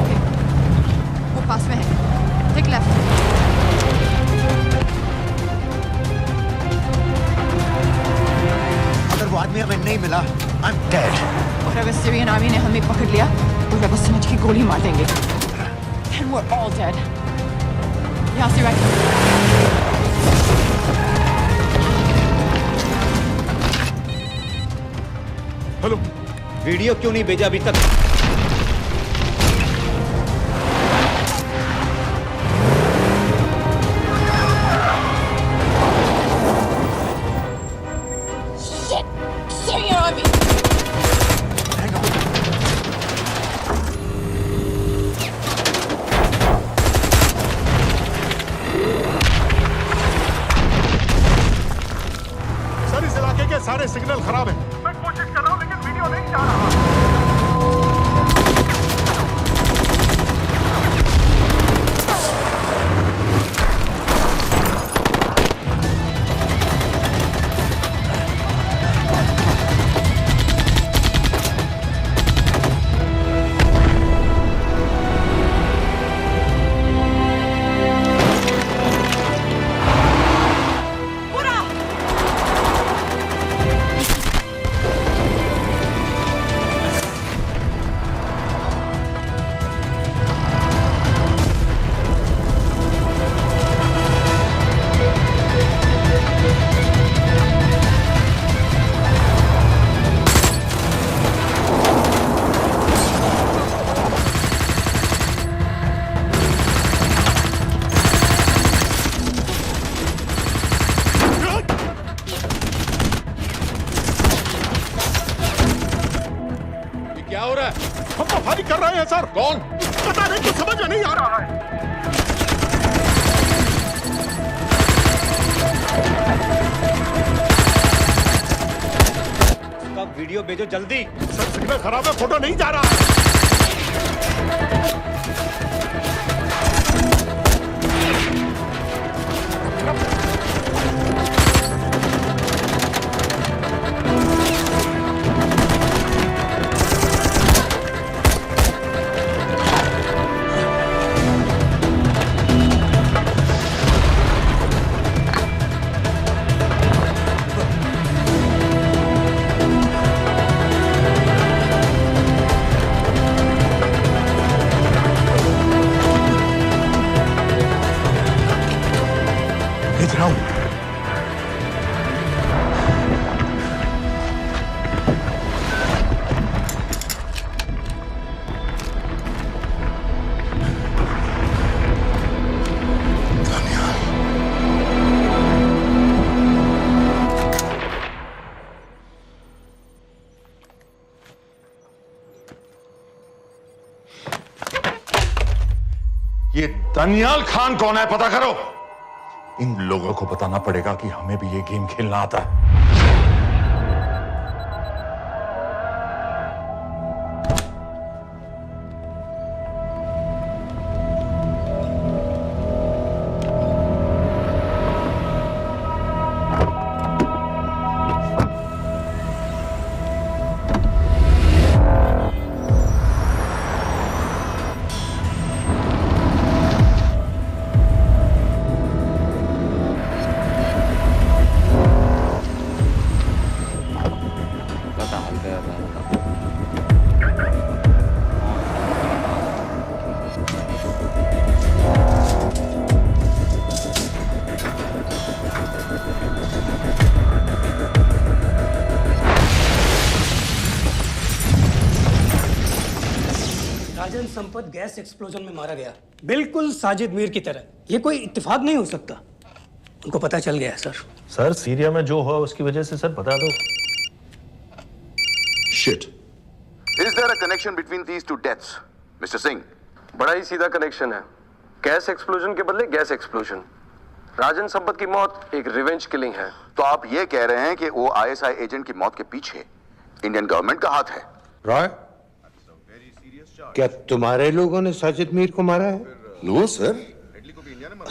ओके, वो पास में है। Take left. अगर वो आदमी हमें नहीं मिला, I'm dead. और अगर सीरियन आर्मी ने हमें पकड़ लिया तो वे बस समझ के गोली मार देंगे। Then we're all dead. यहाँ से राइट। हेलो, वीडियो क्यों नहीं भेजा अभी तक? Syrian army. सर इस इलाके के सारे सिग्नल खराब हैं। मैं कोशिश कर रहा हूं लेकिन वीडियो नहीं जा रहा। क्या हो रहा है? हम तो फायरिंग कर रहे हैं सर। कौन? पता नहीं, कुछ समझ में नहीं आ रहा है। उसका वीडियो भेजो जल्दी। सर सिग्नल खराब है, फोटो नहीं जा रहा है। भेज रहा हूं। ये दानियाल खान कौन है, पता करो। इन लोगों को बताना पड़ेगा कि हमें भी ये गेम खेलना आता है। राजन संपत गैस एक्सप्लोजन में मारा गया, बिल्कुल साजिद मीर की तरह। ये कोई इत्तेफाक नहीं हो सकता। उनको पता चल गया है सर। सर सीरिया में जो हुआ उसकी वजह से सर बता दो। Shit. Is there a connection between these two deaths, Mr. Singh? बड़ा ही सीधा कनेक्शन है। गैस एक्सप्लोजन के बदले गैस एक्सप्लोजन। राजन संपत की मौत एक रिवेंज किलिंग है। तो आप ये कह रहे हैं कि वो आईएसआई एजेंट की मौत के पीछे इंडियन गवर्नमेंट का हाथ है? रॉय, क्या तुम्हारे लोगों ने साजिद मीर को मारा है? नो सर,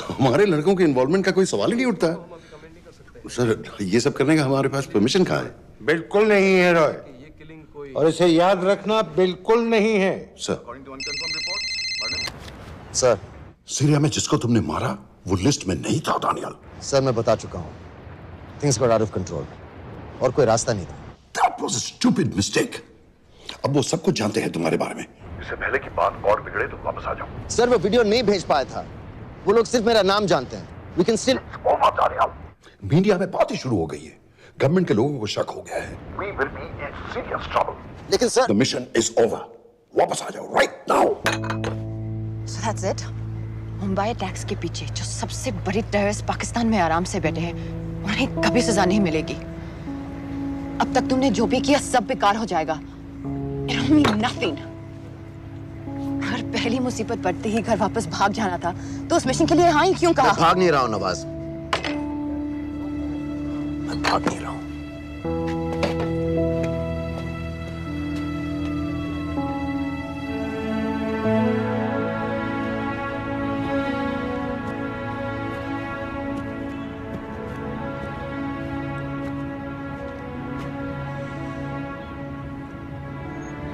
हमारे लड़कों के इन्वॉल्वमेंट का कोई सवाल ही नहीं उठता। सर ये सब करने का हमारे पास परमिशन कहाँ है? बिल्कुल नहीं है रॉय, और इसे याद रखना बिल्कुल नहीं है। सर सीरिया में जिसको तुमने मारा वो लिस्ट में नहीं था दानियाल। सर मैं बता चुका हूँ, things got out of control और कोई रास्ता नहीं था। That was a stupid mistake. अब वो सब कुछ जानते हैं तुम्हारे बारे में। इससे पहले की बात और बिगड़े तो वापस आ जाओ। सर वो वीडियो नहीं भेज पाया था, वो लोग सिर्फ मेरा नाम जानते हैं। We can still... मीडिया में बात ही शुरू हो गई है, गवर्नमेंट के लोगों को शक हो गया है। We will be in serious trouble. लेकिन sir The mission is over. वापस आ जाओ right now. So that's it? Mumbai attacks के पीछे जो सबसे बड़ी टेररिस्ट पाकिस्तान में आराम से बैठे हैं, उन्हें कभी सजा नहीं मिलेगी। अब तक तुमने जो भी किया सब बेकार हो जाएगा। It'll mean nothing. अगर पहली मुसीबत पड़ते ही घर वापस भाग जाना था, तो उस मिशन के लिए हाँ ही क्यों कहा? मैं भाग नहीं रहा हूँ नवाज, मैं भाग नहीं रहा हूँ।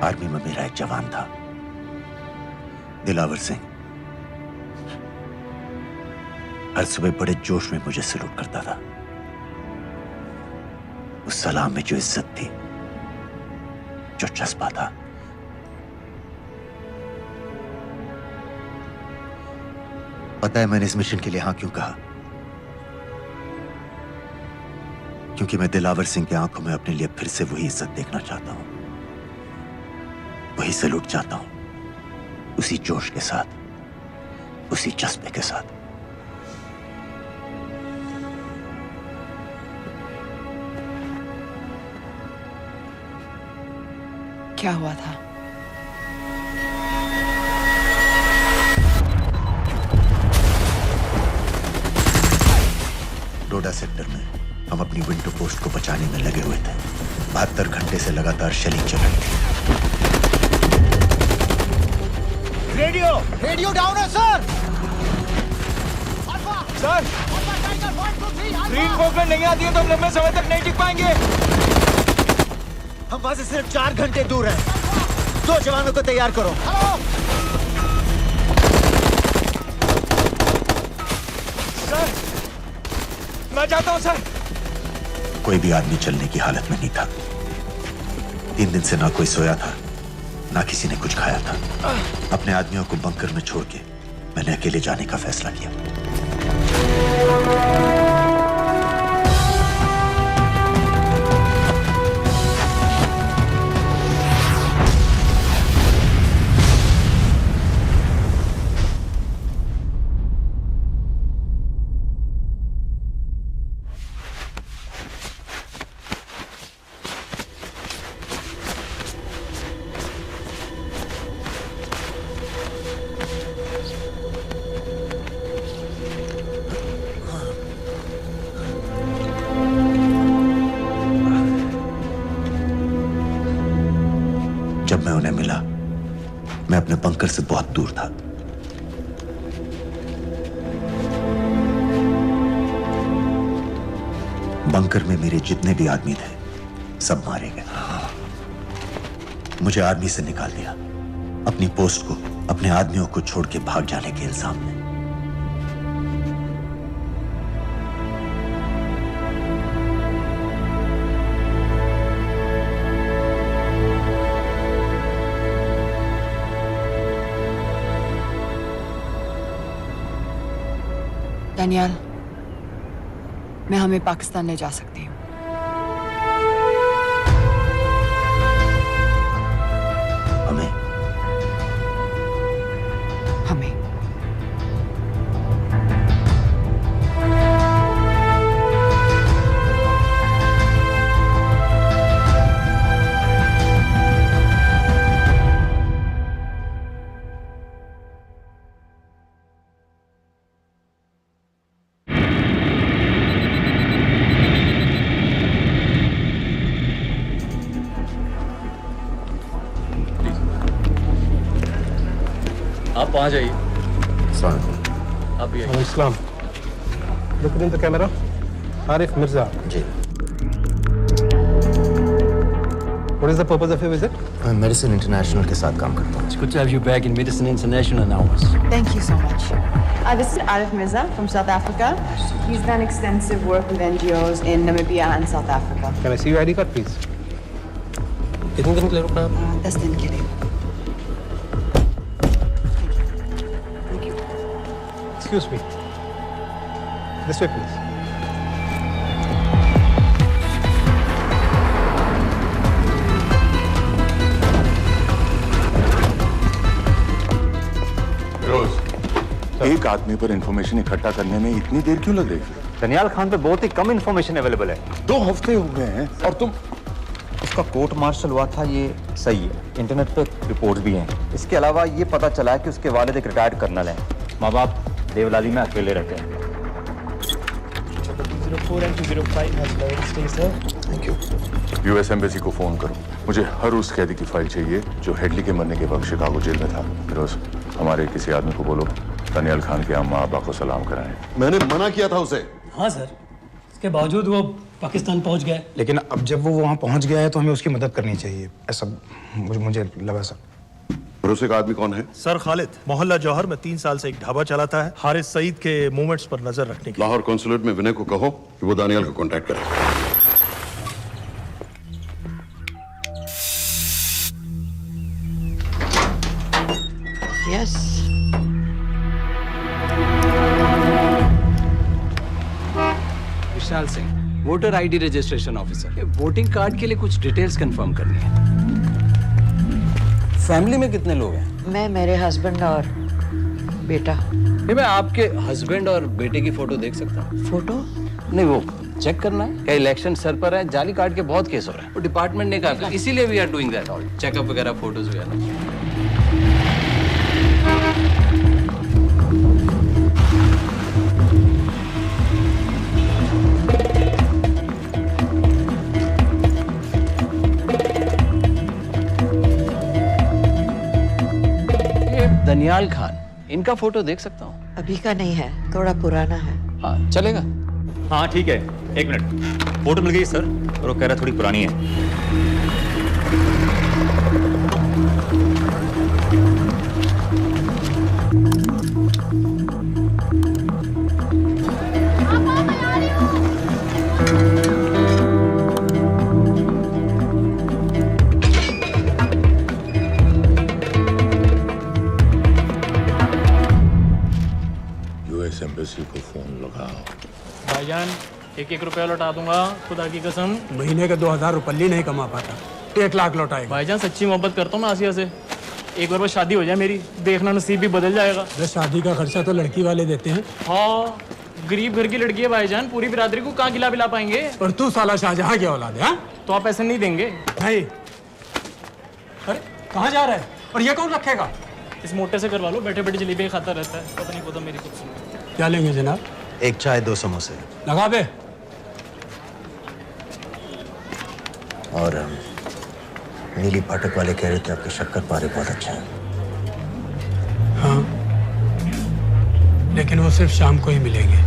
आर्मी में मेरा एक जवान था, दिलावर सिंह। हर सुबह बड़े जोश में मुझे सलूट करता था। उस सलाम में जो इज्जत थी, जो जज्बा था, पता है मैंने इस मिशन के लिए हाँ क्यों कहा? क्योंकि मैं दिलावर सिंह की आंखों में अपने लिए फिर से वही इज्जत देखना चाहता हूं, वही सलूट चाहता हूं, उसी जोश के साथ, उसी जज्बे के साथ। क्या हुआ था? डोडा सेक्टर में हम अपनी विंडो पोस्ट को बचाने में लगे हुए थे। 72 घंटे से लगातार शेलिंग चल रही थी। रेडियो डाउन है सर। सर ग्रीन फोकलेट नहीं आती है तो हम लंबे समय तक नहीं टिक पाएंगे। हम वहां से सिर्फ 4 घंटे दूर हैं। 2 जवानों को तैयार करो। सर मैं जाता हूं सर। कोई भी आदमी चलने की हालत में नहीं था। 3 दिन से ना कोई सोया था, ना किसी ने कुछ खाया था। अपने आदमियों को बंकर में छोड़ के मैंने अकेले जाने का फैसला किया। जब मैं उन्हें मिला, मैं अपने बंकर से बहुत दूर था। बंकर में मेरे जितने भी आदमी थे, सब मारे गए। मुझे आर्मी से निकाल दिया, अपनी पोस्ट को, अपने आदमियों को छोड़ के भाग जाने के इल्जाम में। दानियाल, मैं हमें पाकिस्तान ले जा सकती हूँ। हमें? हमें। आप वहाँ जाइए। आप भी आइए। Islam. Look in the camera. Arif Mirza. जी। What is the purpose of your visit? मैं मेडिसिन इंटरनेशनल के साथ काम करता हूँ। It's good to have you back in Medicine International now. Thank you so much. This is Arif Mirza from South Africa. He's done extensive work with NGOs in Namibia and South Africa. Can I see your ID card, please? कितने दिन के लिए रुकना है? 10 दिन के लिए। Excuse me. This way, please. एक आदमी पर इंफॉर्मेशन इकट्ठा करने में इतनी देर क्यों लग रही है? दनियाल खान पे बहुत ही कम इंफॉर्मेशन अवेलेबल है। 2 हफ्ते हो गए हैं और तुम। उसका कोर्ट मार्शल हुआ था, ये सही है। इंटरनेट पे रिपोर्ट्स भी हैं। इसके अलावा ये पता चला है कि उसके वालिद एक रिटायर्ड कर्नल हैं। माँ बाप देवलाली में अकेले रहते हैं। 204 and 205 has lowered stay, sir. Thank you. US embassy को फोन करो। मुझे हर उस कैदी की फाइल चाहिए जो हेडली के मरने के वक्त शिकागो जेल में था। फिरोज, हमारे किसी आदमी को बोलो दानियाल खान के अम्मा अब्बा को सलाम कराएं। मैंने मना किया था उसे। हाँ सर, इसके बावजूद वो पाकिस्तान पहुंच गया। लेकिन अब जब वो वहाँ पहुँच गया है तो हमें उसकी मदद करनी चाहिए, ऐसा मुझे लगा सर। भरोसे का आदमी कौन है? सर खालिद, मोहल्ला जौहर में 3 साल से एक ढाबा चलाता है। हारिस सईद के मूवमेंट्स पर नजर रखने के। लाहौर कॉन्सुलेट में विनय को कहो कि वो दानियाल को कांटेक्ट करे। Yes. Vishal Singh, voter ID registration officer. Voting card के लिए कुछ डिटेल्स कंफर्म करनी है। फैमिली में कितने लोग हैं? मैं, मेरे हस्बैंड और बेटा। नहीं, मैं आपके हस्बैंड और बेटे की फोटो देख सकता हूँ? फोटो? नहीं, वो चेक करना है। क्या इलेक्शन सर पर है? जाली कार्ड के बहुत केस हो रहे हैं। वो डिपार्टमेंट ने कहा, इसीलिए we are doing that all, checkup वगैरह, फोटोज वगैरह। दनियाल खान, इनका फोटो देख सकता हूँ? अभी का नहीं है, थोड़ा पुराना है। हाँ, चलेगा? हाँ ठीक है, 1 मिनट। फोटो मिल गई सर, और वो कह रहा थोड़ी पुरानी है। एम्बेसी को फोन लगाओ। भाईजान, 1-1 रुपया लौटा दूंगा, खुदा की कसम। महीने के 2000 रुपये नहीं कमा पाता, 1 लाख लौटाएगा। भाईजान, सच्ची मोहब्बत करता हूँ मैं आसिया से। एक बार बस शादी हो जाए मेरी, देखना नसीब भी बदल जाएगा। शादी का खर्चा तो लड़की वाले देते हैं। हाँ, गरीब घर की लड़की है भाईजान, पूरी बिरादरी को कहाँ खिला पिला पाएंगे। और तू साला शाहजहां की औलाद है? तो आप ऐसे नहीं देंगे? नहीं। अरे कहाँ जा रहा है? और ये कौन रखेगा? इस मोटे से करवा लो, बैठे बैठे जलेबी खाता रहता है। पता नहीं पता मेरी कुछ सुनो। क्या लेंगे जनाब? 1 चाय 2 समोसे। लगा बे। और नीली फाटक वाले कह रहे थे आपके शक्कर पारे बहुत अच्छे हैं। हाँ, लेकिन वो सिर्फ शाम को ही मिलेंगे।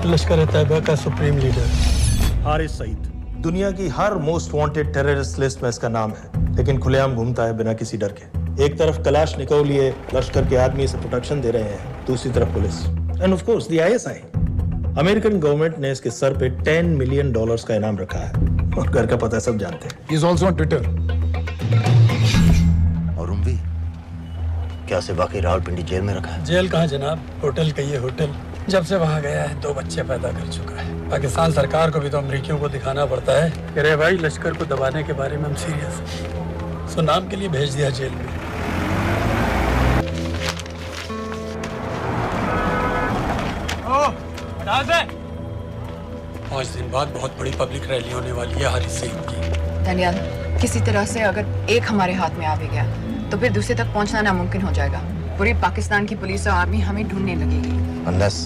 लश्कर तैयबा का सुप्रीम लीडर हारिस सईद, दुनिया की हर मोस्ट वांटेड टेररिस्ट लिस्ट में इसका नाम है, लेकिन खुलेआम घूमता है बिना किसी डर के। एक तरफ कलाशनिकोव लिए लश्कर के आदमी इसे प्रोटेक्शन दे रहे हैं, दूसरी तरफ police end of course the ISI. American government ने इसके सर पे $10 मिलियन का इनाम रखा है और घर का पता सब जानते हैं। He is also on Twitter. और उम्वी, क्या उसे वाकई रावलपिंडी जेल में रखा है? जेल कहाँ जनाब, होटल का ये होटल। जब से वहाँ गया है 2 बच्चे पैदा कर चुका है। पाकिस्तान सरकार को भी तो अमरीकियों को दिखाना पड़ता है। अरे भाई, लश्कर को दबाने के बारे में हम सीरियस हैं। सो नाम के लिए भेज दिया जेल में। पाँच दिन बाद बहुत बड़ी पब्लिक रैली होने वाली है हारिस सईद की। दानियाल, किसी तरह से अगर एक हमारे हाथ में आ भी गया तो फिर दूसरे तक पहुंचना नामुमकिन हो जाएगा। पूरी पाकिस्तान की पुलिस और आर्मी हमें ढूंढने लगेगी। Unless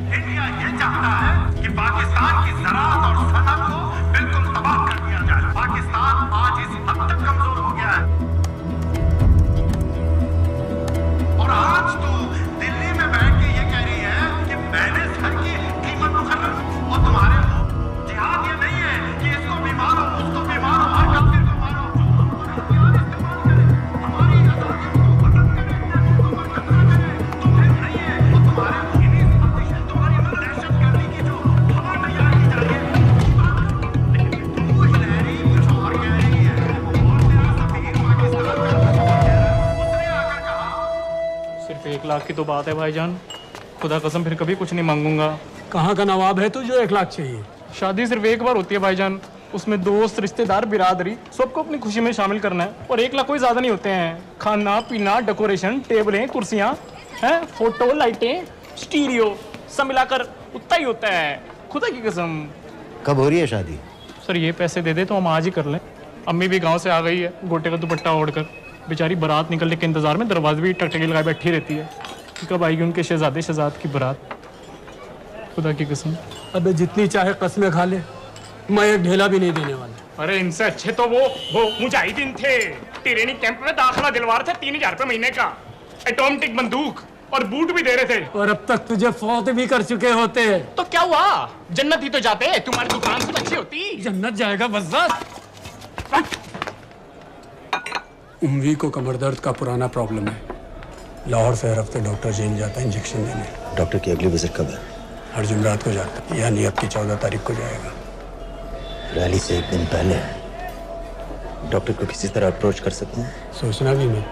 इंडिया ये चाहता है कि कि पाकिस्तान की ज़राअत और सनअत को बिल्कुल तबाह कर दिया जाए। पाकिस्तान आज इस हद तक कमजोर हो गया है और आज तो दिल्ली में बैठ के ये कह रही है कि मैंने सर की कीमत मुकर्रर और तुम्हारे जिहाद ये नहीं है कि इसको भी मारो उसको भी मारो हर काफिर को मारो। सिर्फ 1 लाख की तो बात है भाईजान, खुदा कसम फिर कभी कुछ नहीं मांगूंगा। कहाँ का नवाब है तू जो 1 लाख चाहिए? शादी सिर्फ एक बार होती है भाईजान, उसमें दोस्त रिश्तेदार बिरादरी सबको अपनी खुशी में शामिल करना है और 1 लाख कोई ज्यादा नहीं होते हैं। खाना पीना डेकोरेशन टेबलें कुर्सियां हैं फोटो लाइटें स्टीरियो सब मिलाकर उतना ही होता है, खुदा की कसम। कब हो रही है शादी? सर ये पैसे दे दे तो हम आज ही कर लें। अम्मी भी गांव से आ गई है गोटे का दुपट्टा ओढ़कर, बेचारी बारात निकलने के इंतजार में दरवाजे भी टकटकी लगाए बैठी रहती है कि कब आएगी उनके शहजाद की बारात, खुदा की कसम। अबे जितनी चाहे कसमें खा ले, मैं एक ढेला भी नहीं देने वाला। अरे इनसे अच्छे तो वो मुजाहिदीन थे, ट्रेनिंग कैंप में दाखिला दिलवा रहे थे 3000 रुपए महीने का, एटॉमिक बंदूक और बूट भी दे रहे थे। और अब तक तुझे फौत भी कर चुके होते। तो क्या हुआ, जन्नत ही तो जाते, तुम्हारी दुकान से अच्छी होती। जन्नत जाएगा बस। उम्वी को कमर दर्द का पुराना प्रॉब्लम है, लाहौर से हर हफ्ते डॉक्टर जेल जाता है इंजेक्शन देने। डॉक्टर की अगली विजिट कब है? हर जुमरात को जाता है, यानी अब की 14 तारीख को जाएगा। रैली से 1 दिन पहले डॉक्टर को किसी तरह अप्रोच कर सकते हैं? सोचना भी नहीं,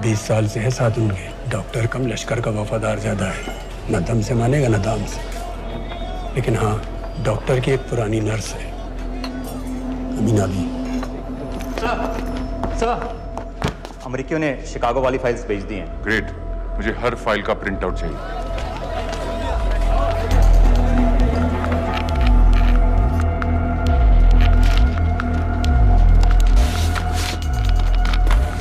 20 साल से है साथ उनके। डॉक्टर कम लश्कर का वफादार ज्यादा है, न दम से मानेगा न दाम से। लेकिन हाँ, डॉक्टर की एक पुरानी नर्स है अमीना भी। सर अमेरिकियों ने शिकागो वाली फाइल्स भेज दी हैं। ग्रेट, मुझे हर फाइल का प्रिंट आउट चाहिए।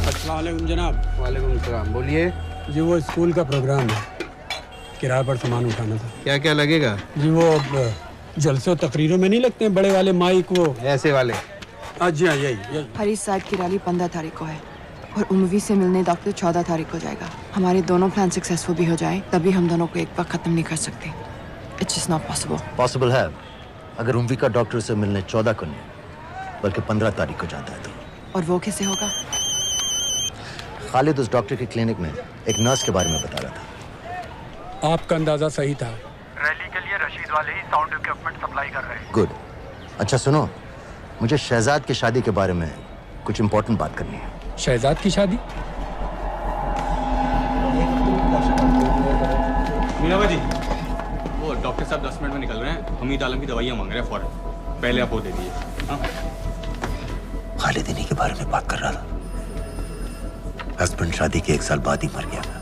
अस्सलाम वालेकुम जनाब। वालेकुम सलाम, बोलिए। जी वो स्कूल का प्रोग्राम है, किराए पर सामान उठाना था। क्या क्या लगेगा? जी वो जलसों तकरीरों में नहीं लगते हैं बड़े वाले माइक, वो ऐसे वाले? जी हाँ यही। हरीश साहब की रैली 15 तारीख को है और उम्वी से मिलने डॉक्टर 14 तारीख को जाएगा। हमारे दोनों प्लान सक्सेसफुल भी हो जाए तभी हम दोनों को एक बार खत्म नहीं कर सकते। It's just not possible. Possible है अगर उम्वी का डॉक्टर से मिलने 14 को नहीं बल्कि 15 तारीख को जाता है तो। और वो कैसे होगा? खालिद उस डॉक्टर के क्लिनिक में एक नर्स के बारे में बता रहा था। आपका अंदाजा सही था। रैली के लिए रशीद वाले ही साउंड इक्विपमेंट सप्लाई कर रहे हैं। गुड। अच्छा सुनो, मुझे शहजाद की शादी के बारे में कुछ इंपॉर्टेंट बात करनी है। शहजाद की शादी? मीना जी, वो डॉक्टर साहब 10 मिनट में निकल रहे हैं, हमीद आलम की दवाइयाँ मांग रहे हैं फौरन, पहले आप वो दे दीजिए। खालिद इन्हीं के बारे में बात कर रहा था। हस्बैंड शादी के 1 साल बाद ही मर गया था।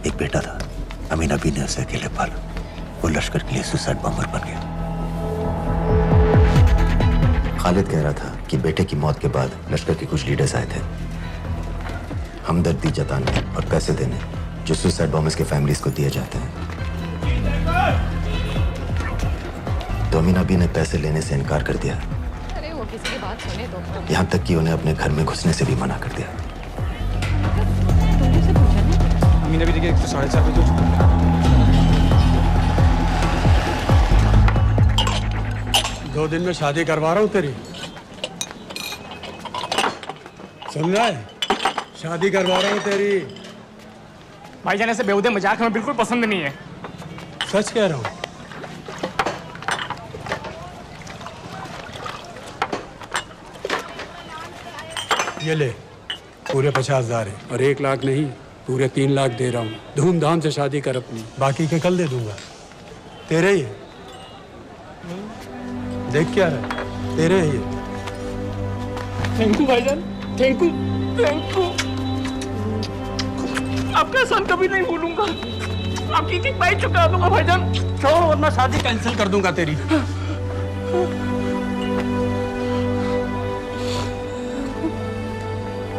एक बेटा था, अमीना बी ने उसे अकेले पाला। वो लश्कर के लिए सुसाइड बॉम्बर बन गया। खालिद कह रहा था कि बेटे की मौत के बाद लश्कर के कुछ लीडर्स आए थे हमदर्दी जताने और पैसे देने जो सुसाइड बॉम्बर्स के फैमिलीज को दिए जाते हैं। तो अमीना बी ने पैसे लेने से इनकार कर दिया। अरे वो किसी की बात सुने तो। यहाँ तक कि उन्हें अपने घर में घुसने से भी मना कर दिया। अमीना बी देखिए 4:30 बजे हो चुका है। 2 दिन में शादी करवा रहा हूँ तेरी, सुन रहा है? शादी करवा रहा हूँ तेरी। भाईजान ऐसे बेहुदे मजाक हमें बिल्कुल पसंद नहीं है। सच कह रहा हूँ। ये ले, पूरे 50,000 है और 1 लाख नहीं पूरे 3 लाख दे रहा हूँ। धूमधाम से शादी कर अपनी, बाकी के कल दे दूंगा। तेरे ही है, देख क्या है, तेरे ही है। थैंक यू भाईजान, थैंक यू थैंक यू। आपका एहसान कभी नहीं भूलूंगा। आपकी एक बाइक चुका दूंगा भाईजान। छोड़ वरना शादी कैंसिल कर दूंगा तेरी।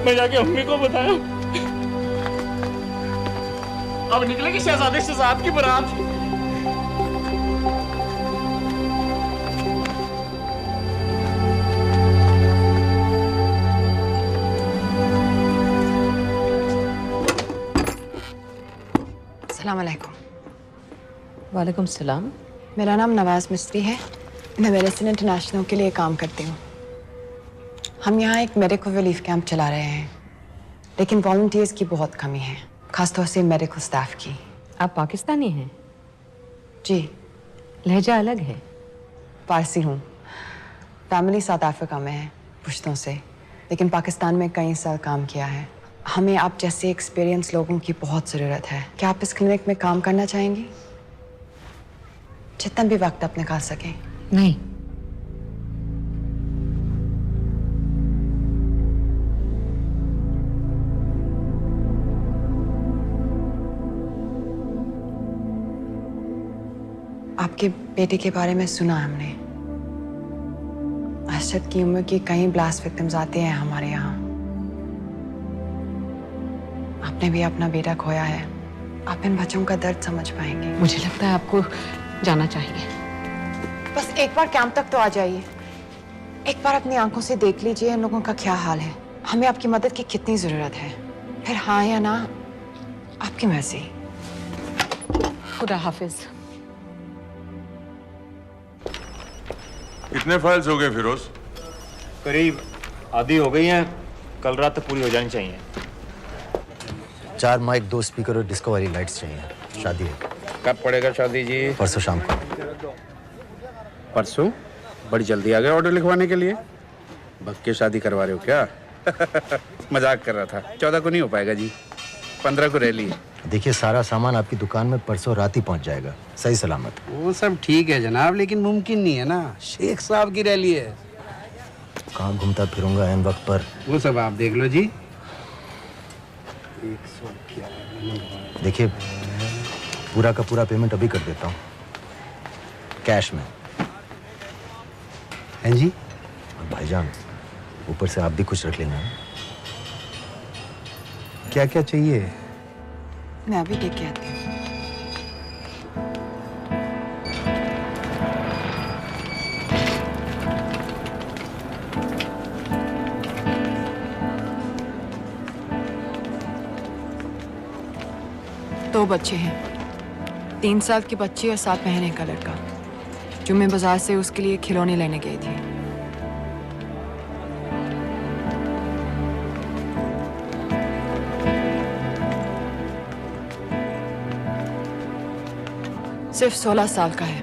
मैं जाके अम्मी को बताया, अब निकलेगी शहजादे शहजाद की बारात। अस्सलाम वालेकुम। वालेकुम सलाम। मेरा नाम नवाज मिस्त्री है। मैं मेडिसिन इंटरनेशनल के लिए काम करती हूँ। हम यहाँ एक मेडिकल रिलीफ कैंप चला रहे हैं, लेकिन वॉलंटियर्स की बहुत कमी है, खासतौर से मेडिकल स्टाफ की। आप पाकिस्तानी हैं? जी। लहजा अलग है। पारसी हूँ। फैमिली साउथ अफ्रीका में है पुश्तों से, लेकिन पाकिस्तान में कई साल काम किया है। हमें आप जैसे एक्सपीरियंस लोगों की बहुत ज़रूरत है। क्या आप इस क्लिनिक में काम करना चाहेंगी? जितना भी वक्त आप निकाल सकें। नहीं। आपके बेटे के बारे में सुना हमने। अरशद की उम्र की कई ब्लास्ट विक्टिम्स आते हैं हमारे यहाँ। आपने भी अपना बेटा खोया है। आप इन बच्चों का दर्द समझ पाएंगे। मुझे लगता है आपको जाना चाहिए। बस एक बार कैंप तक तो आ जाइए। एक बार अपनी आंखों से देख लीजिए इन लोगों का क्या हाल है। हमें आपकी मदद की कितनी जरूरत है। फिर हाँ या ना आपकी मर्जी। खुदा हाफिज। कितने फाइल्स हो गए फिरोज? करीब आधी हो गई हैं। कल रात तक पूरी हो जानी चाहिए। 4 माइक, 2 स्पीकर और डिस्को वाली लाइट्स चाहिए। शादी है। कब पड़ेगा शादी जी? परसों शाम को। परसों? बड़ी जल्दी आ गए ऑर्डर लिखवाने के लिए। भग के शादी करवा रहे हो क्या? मजाक कर रहा था। 14 को नहीं हो पाएगा जी, 15 को रैली है। देखिए, सारा सामान आपकी दुकान में परसों रात ही पहुंच जाएगा, सही सलामत। वो सब ठीक है जनाब, लेकिन मुमकिन नहीं है ना। शेख साहब की रैली है। कहाँ घूमता फिरूंगा इन वक्त पर? वो सब आप देख लो जी। देखिए, पूरा का पूरा पेमेंट अभी कर देता हूँ, कैश में। हैं जी? और भाईजान, ऊपर से आप भी कुछ रख लेना। क्या क्या चाहिए? मैं अभी देख के आती हूँ। दो बच्चे हैं, 3 साल की बच्ची और 7 महीने का लड़का, जो मैं बाजार से उसके लिए खिलौने लेने गई थी। सिर्फ 16 साल का है।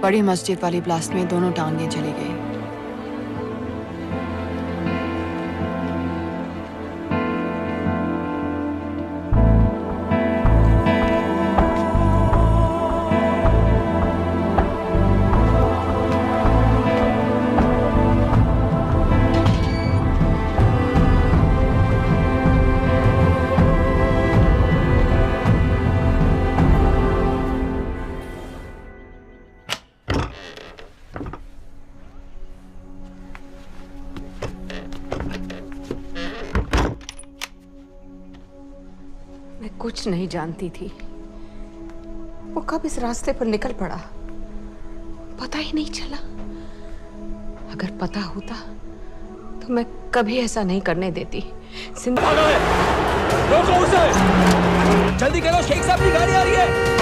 बड़ी मस्जिद वाली ब्लास्ट में दोनों टांगें चली गई। कुछ नहीं जानती थी वो कब इस रास्ते पर निकल पड़ा, पता ही नहीं चला। अगर पता होता तो मैं कभी ऐसा नहीं करने देती। रोको उसे! जल्दी करो, शेख साहब की गाड़ी आ रही है।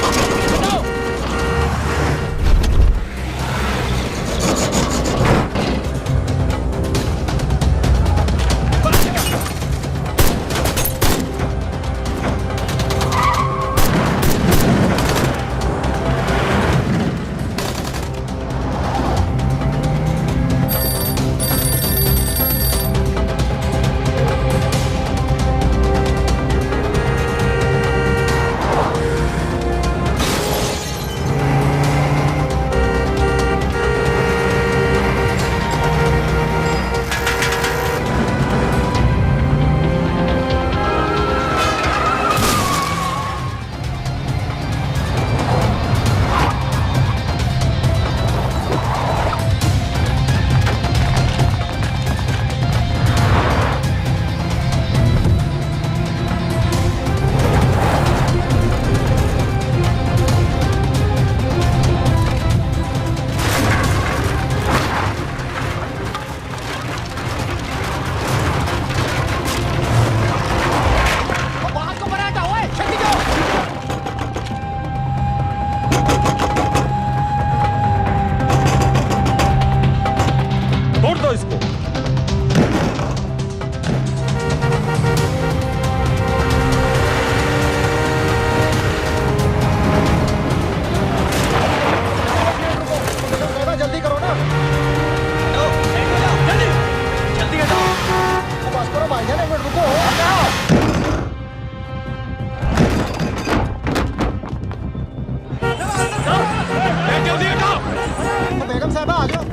बेगम साहबा आ जाओ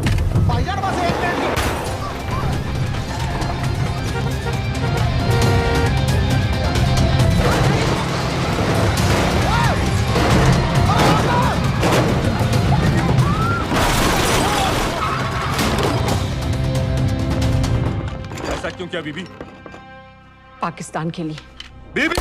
भाईजान, बस 1 मिनट की। ऐसा क्यों किया बीबी? पाकिस्तान के लिए। बीबी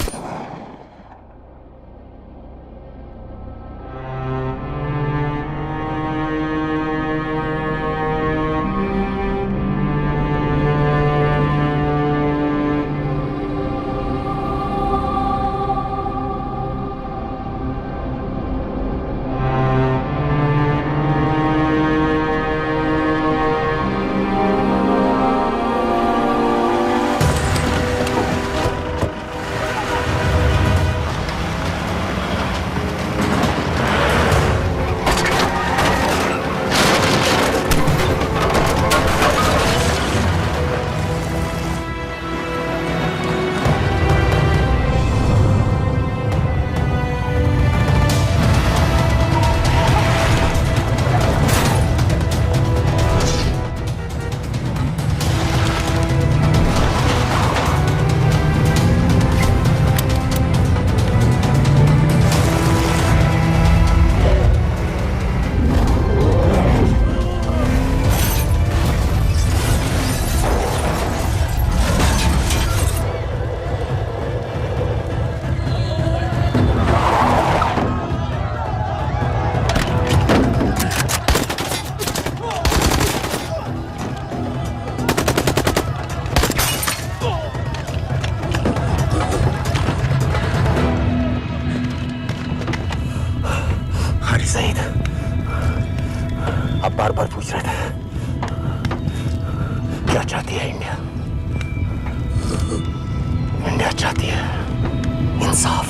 सईद, आप बार बार पूछ रहे थे क्या चाहती है इंडिया? इंडिया चाहती है इंसाफ।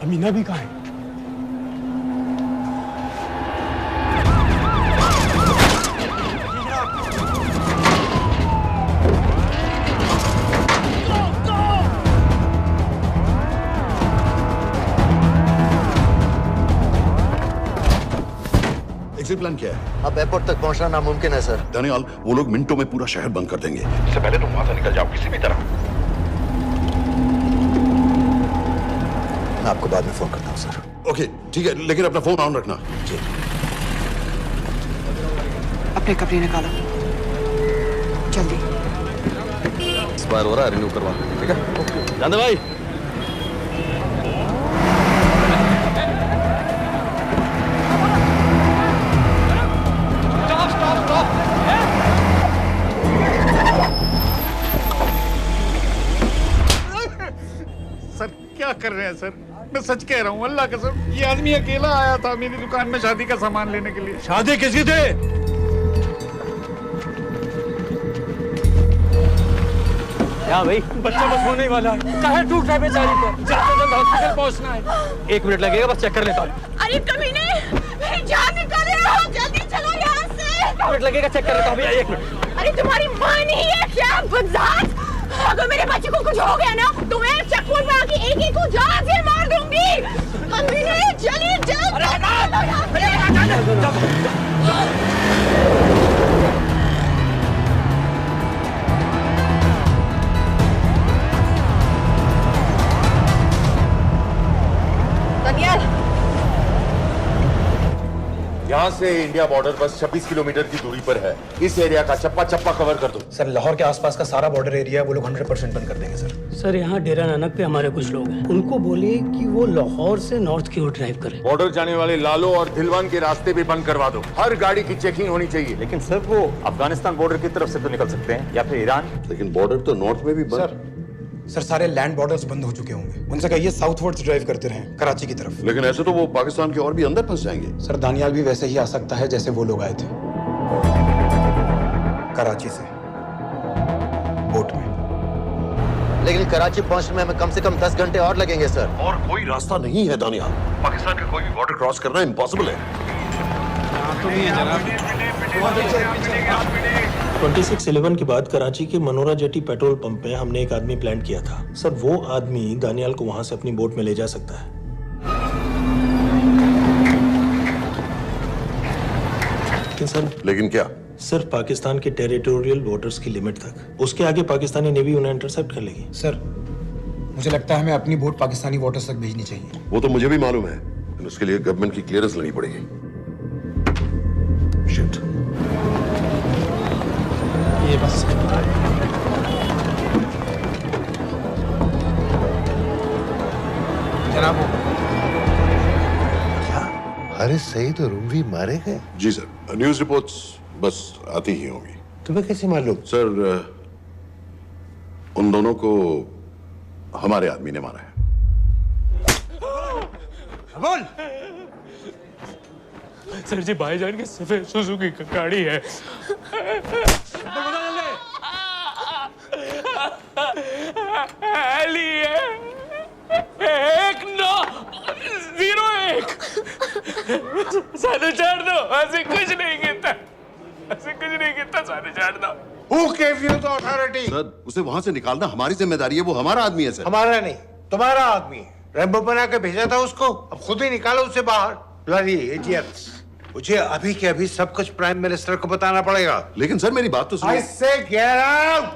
अमीना भी कहाँ है? एग्जिट प्लान क्या है? अब एयरपोर्ट तक पहुंचना नामुमकिन है सर। दानियाल, वो लोग मिनटों में पूरा शहर बंद कर देंगे। इससे पहले तुम वहां से निकल जाओ किसी भी तरह। मैं आपको बाद में फोन करता हूँ सर। ओके ठीक है, लेकिन अपना फोन ऑन रखना। जी। अपने कपड़े निकालो जल्दी। एक्सपायर हो रहा है, रिन्यू करवा। ठीक है जान दे भाई। सर क्या कर रहे हैं सर? मैं सच कह रहा हूँ, अल्लाह कसम, ये आदमी अकेला आया था मेरी दुकान में शादी का सामान लेने के लिए। शादी किसकी थी? क्या भाई? बच्चा बस होने वाला है। काहे टूट रहा है बेचारी को? जल्द से जल्द हॉस्पिटल पहुंचना है। 1 मिनट लगेगा, बस चेक कर लेता हूँ। अरे कमीने, मेरी जान निकाल रहे हो, जल्दी चलो यहाँ से। 1 मिनट लगेगा, चेक कर लेता हूँ भैया, 1 मिनट। अरे तुम्हारी माँ नहीं है क्या बदजात? अगर मेरे बच्चे को कुछ हो गया ना तो मैं चक्कू में आके एक को जान से मार दूंगी। कमीने चलिए जल्द। दानियाल, यहाँ से इंडिया बॉर्डर बस 26 किलोमीटर की दूरी पर है। इस एरिया का चप्पा चप्पा कवर कर दो। सर लाहौर के आसपास का सारा बॉर्डर एरिया वो लोग 100% बंद कर देंगे सर। सर यहाँ डेरा नानक पे हमारे कुछ लोग हैं, उनको बोले कि वो लाहौर से नॉर्थ की ओर ड्राइव करें। बॉर्डर जाने वाले लालो और दिलवान के रास्ते भी बंद करवा दो। हर गाड़ी की चेकिंग होनी चाहिए। लेकिन सर वो अफगानिस्तान बॉर्डर की तरफ से तो निकल सकते हैं या फिर ईरान। लेकिन बॉर्डर तो नॉर्थ में भी बंद। सर सर सारे लैंड बॉर्डर्स बंद हो चुके होंगे। उनसे कहिए साउथवर्ड्स ड्राइव करते रहें कराची की तरफ। लेकिन ऐसे तो वो पाकिस्तान के और भी अंदर फंस जाएंगे। सर दानियाल भी वैसे ही आ सकता है जैसे वो लोग आए थे, कराची से बोट में। लेकिन कराची पहुंचने में हमें कम से कम 10 घंटे और लगेंगे सर। और कोई रास्ता नहीं है दानियाल, पाकिस्तान का कोई भी बॉर्डर क्रॉस करना इम्पॉसिबल है। 2611 के बाद कराची के मनोरा जेटी पेट्रोल पंप में हमने एक आदमी प्लान किया था सर। वो आदमी दानियाल को वहां से अपनी बोट में ले जा सकता है। लेकिन क्या? सिर्फ पाकिस्तान के टेरिटोरियल वाटर्स की लिमिट तक। उसके आगे पाकिस्तानी नेवी उन्हें इंटरसेप्ट कर लेगी। सर मुझे लगता है हमें अपनी बोट पाकिस्तानी वाटर्स तक भेजनी चाहिए। वो तो मुझे भी मालूम है, लेकिन उसके लिए गवर्नमेंट की क्लियरेंस लेनी पड़ेगी। शिट। ये बस जनाब क्या हारिस सईद और उमरी मारे गए? जी सर, न्यूज़ रिपोर्ट्स बस आती ही होंगी। तुम्हें कैसे मालूम? सर उन दोनों को हमारे आदमी ने मारा है। बोल सर जी, भाईजान की सफेद सुजुकी की गाड़ी है। एक 901 सानू छोड़ दो, ऐसे कुछ नहीं कहता, ऐसे कुछ नहीं कहता, सानू छोड़ दो। Who gave you the authority? Sir उसे वहां से निकालना हमारी जिम्मेदारी है, वो हमारा आदमी है सर। हमारा नहीं, तुम्हारा आदमी है। रैम्बो बना के भेजा था उसको, अब खुद ही निकालो उसे बाहर। Bloody idiots! मुझे अभी के अभी सब कुछ प्राइम मिनिस्टर को बताना पड़ेगा। लेकिन सर मेरी बात तो सुनो। I say get out!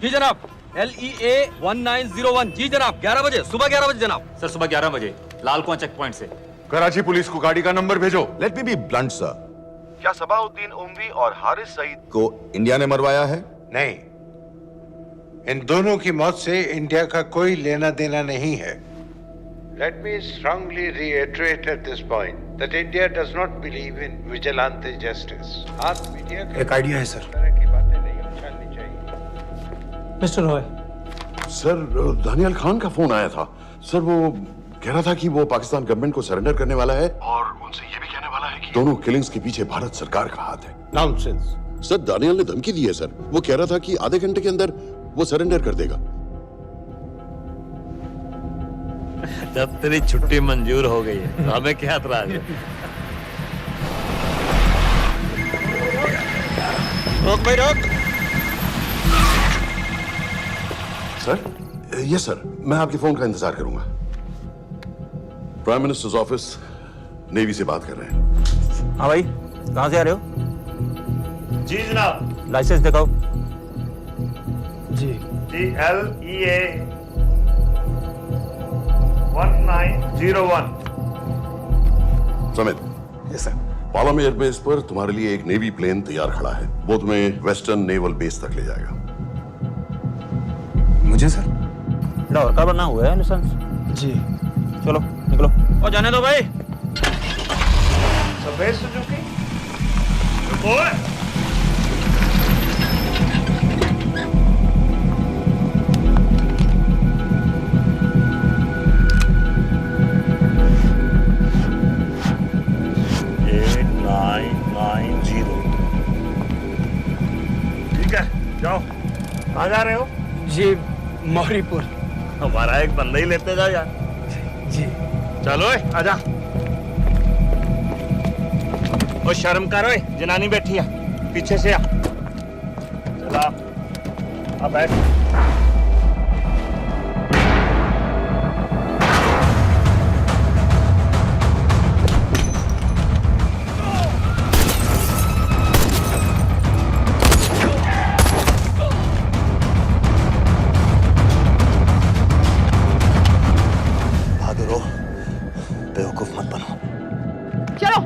जी जनाब, LEA 1901। जी जनाब, 11 बजे, सुबह 11 बजे जनाब। सर सुबह 11 बजे लालकुआं चेक पॉइंट से। कराची पुलिस को गाड़ी का नंबर भेजो। Let me be blunt sir, क्या सबाउद्दीन उमवी और हारिस सईद को इंडिया ने मरवाया है? नहीं, इन दोनों की मौत से इंडिया का कोई लेना देना नहीं है। Let me strongly reiterate at this point that India does not believe in vigilante justice. आप मीडिया एक आइडिया है सर। की बातें नहीं उछालनी चाहिए। मिस्टर रॉय। सर दानियाल खान का फोन आया था सर, वो कह रहा था कि वो पाकिस्तान गवर्नमेंट को सरेंडर करने वाला है और उनसे ये भी कहने वाला है कि दोनों किलिंग्स के पीछे भारत सरकार का हाथ है। नॉनसेंस। सर दानियाल ने धमकी दी है सर, वो कह रहा था कि आधे घंटे के अंदर वो सरेंडर कर देगा। जब तेरी छुट्टी मंजूर हो गई है हमें क्या एतराज है? रोक भाई रोक। सर यस सर, मैं आपके फोन का इंतजार करूंगा। प्राइम मिनिस्टर्स ऑफिस नेवी से बात कर रहे हैं। हाँ भाई, कहाँ से आ रहे हो? जी जनाब। लाइसेंस दिखाओ। जी LEA 1901। Samit. Yes sir. Palam airbase पर तुम्हारे लिए एक नेवी प्लेन तैयार खड़ा है, वो तुम्हें वेस्टर्न नेवल बेस तक ले जाएगा। मुझे सर? लाहौर का बना हुआ है लाइसेंस। जी चलो निकलो। और जाने दो भाई। सफेद सुजुकी बोल। ठीक है, जाओ। कहाँ जा रहे हो? जी मौरीपुर। हमारा एक बंदा ही लेते जाओ यार। जी चलो आजा। और शर्म कर, ओए जनानी बैठी है, पीछे से आ। चला अब बैठ। बहादुर हो, बेवकूफ मत बनो। चलो।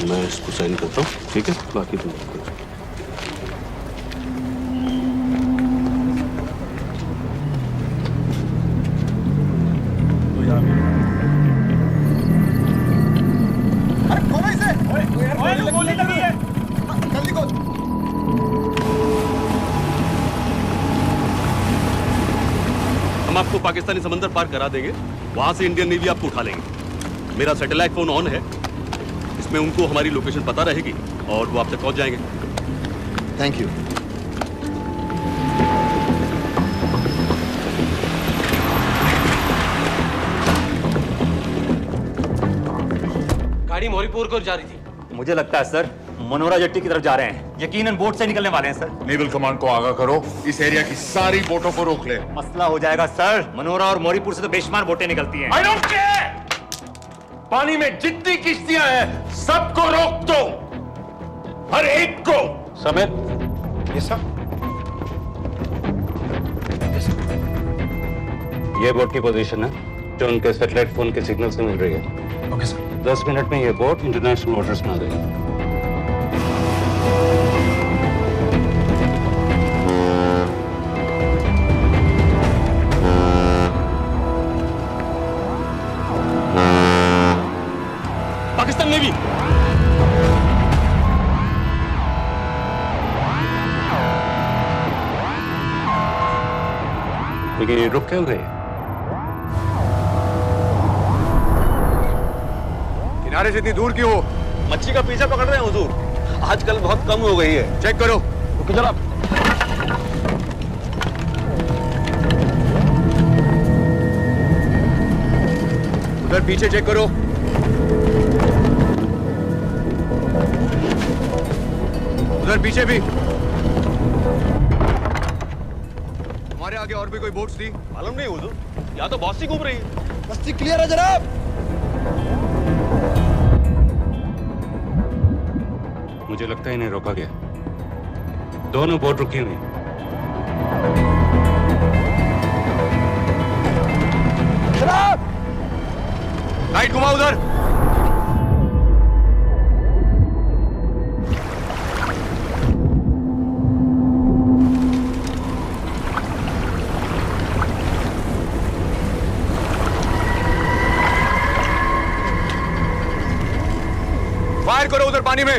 मैं इसको साइन करता हूँ, ठीक है? बाकी तुम करो। हम आपको पाकिस्तानी समंदर पार करा देंगे, वहां से इंडियन नेवी आपको उठा लेंगे। मेरा सैटेलाइट फोन ऑन है, इसमें उनको हमारी लोकेशन पता रहेगी और वो आप तक पहुंच जाएंगे। Thank you. गाड़ी मोरीपुर को जा रही थी। मुझे लगता है सर मनोरा जेट्टी की तरफ जा रहे हैं, यकीनन बोट से निकलने वाले हैं सर। नेवल कमांड को आगाह करो, इस एरिया की सारी बोटों को रोक ले। मसला हो जाएगा सर, मनोरा और मोरीपुर से तो बेशुमार बोटें निकलती हैं। I don't care! पानी में जितनी किश्तियां हैं सबको रोक दो, हर एक को। समीर, ये सब ये बोट की पोजीशन है जो उनके सैटेलाइट फोन के सिग्नल से मिल रही है। Okay sir. 10 मिनट में ये बोट इंटरनेशनल वाटर्स में आ गई। पाकिस्तान नेवी लेकिन ये रुक क्यों गए? किनारे से इतनी दूर क्यों हो? मच्छी का पीछा पकड़ रहे हैं हुजूर, आजकल बहुत कम हो गई है। चेक करो। रुको जनाब। उधर पीछे चेक करो। उधर पीछे भी। हमारे आगे और भी कोई बोट्स थी? मालूम नहीं हुजूर, यहाँ तो बहुत सी घूम रही है। बस्ती क्लियर है जनाब। मुझे लगता है इन्हें रोका गया। दोनों बोट रुकी हुई। जनाब, लाइट घुमाओ उधर। फायर करो उधर पानी में।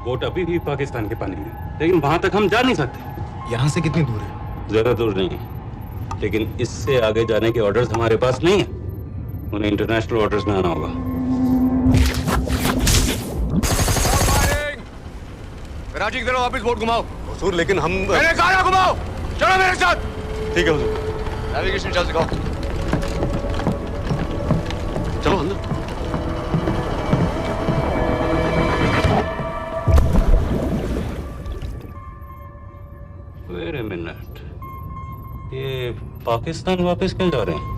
बोट अभी भी पाकिस्तान के पानी में, लेकिन वहां तक हम जा नहीं सकते। यहाँ से कितनी दूर है? ज्यादा दूर नहीं है, लेकिन इससे आगे जाने के ऑर्डर्स हमारे पास नहीं है। उन्हें इंटरनेशनल वाटर्स में आना होगा। कराची की तरफ वापस बोट घुमाओ। हुजूर लेकिन हम मैंने कहा ना घुमाओ। चलो मेरे साथ। ठीक है हुजूर। नेविगेशन चार्ज दिखाओ। चलो अंदर। वेट अ मिनट, ये पाकिस्तान वापस क्यों जा रहे हैं?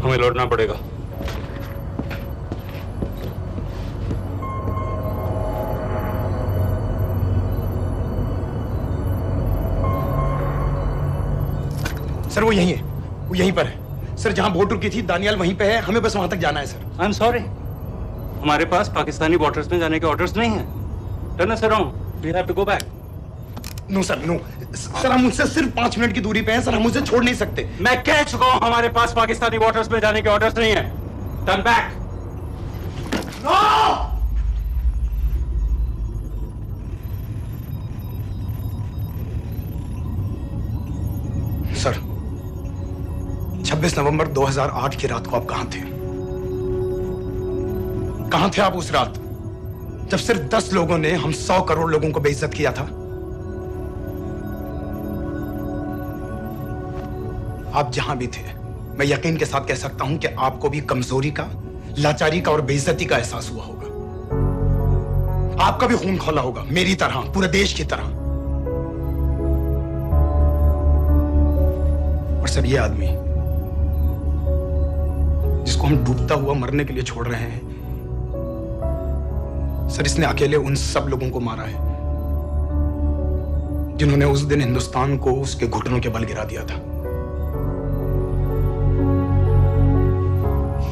हमें लौटना पड़ेगा। सर वो यहीं है, वो यहीं पर है। सर जहां बोट रुकी थी दानियाल वहीं पे है, हमें बस वहां तक जाना है सर। आई एम सॉरी, हमारे पास पाकिस्तानी वाटर्स में जाने के ऑर्डर्स नहीं है। Turn us around, we have to go back. No sir, no sir, हम उनसे सिर्फ 5 मिनट की दूरी पे हैं सर, हम उसे छोड़ नहीं सकते। मैं कह चुका हूं हमारे पास पाकिस्तानी वाटर्स में जाने के ऑर्डर्स नहीं है। Turn back. नो! सर 26 नवंबर 2008 की रात को आप कहां थे? कहां थे आप उस रात जब सिर्फ 10 लोगों ने हम 100 करोड़ लोगों को बेइज्जत किया था? आप जहां भी थे, मैं यकीन के साथ कह सकता हूं कि आपको भी कमजोरी का, लाचारी का और बेइज्जती का एहसास हुआ होगा। आपका भी खून खौला होगा, मेरी तरह, पूरे देश की तरह। और सर, ये आदमी जिसको हम डूबता हुआ मरने के लिए छोड़ रहे हैं, सर, इसने अकेले उन सब लोगों को मारा है जिन्होंने उस दिन हिंदुस्तान को उसके घुटनों के बल गिरा दिया था।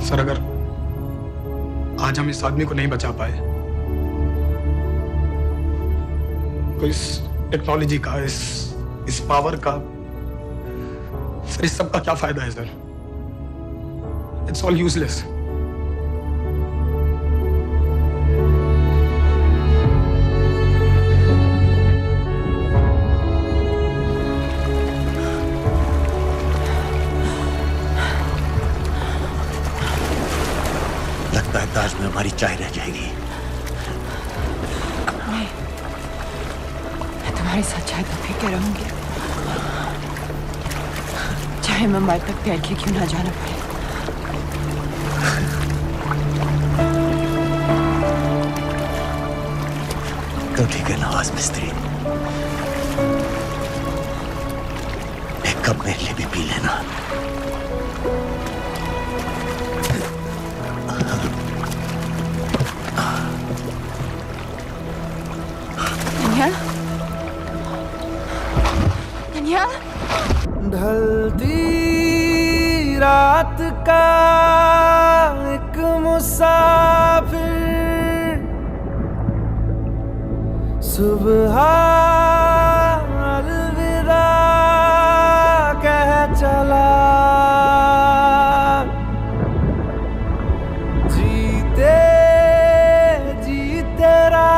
सर, अगर आज हम इस आदमी को नहीं बचा पाए तो इस टेक्नोलॉजी का, इस पावर का, सर, इस सब का क्या फायदा है सर? It's all useless. लगता है ताज में हमारी चाय रह जाएगी। मैं तुम्हारे साथ चाय तो पी के रहूंगी, चाहे मुंबई तक पैर के क्यों ना जाना पड़े। तो ठीक है नवाज मिस्त्री, एक कप मेरे लिए भी पी लेना। ढलती रात का एक मुसाफिर, सुबह अलविदा कह चला। जीते जी तेरा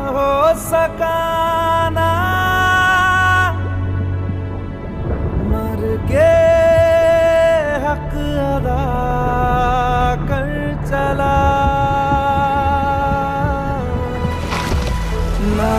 हो सका ना, मर के हक अदा कर चला। ना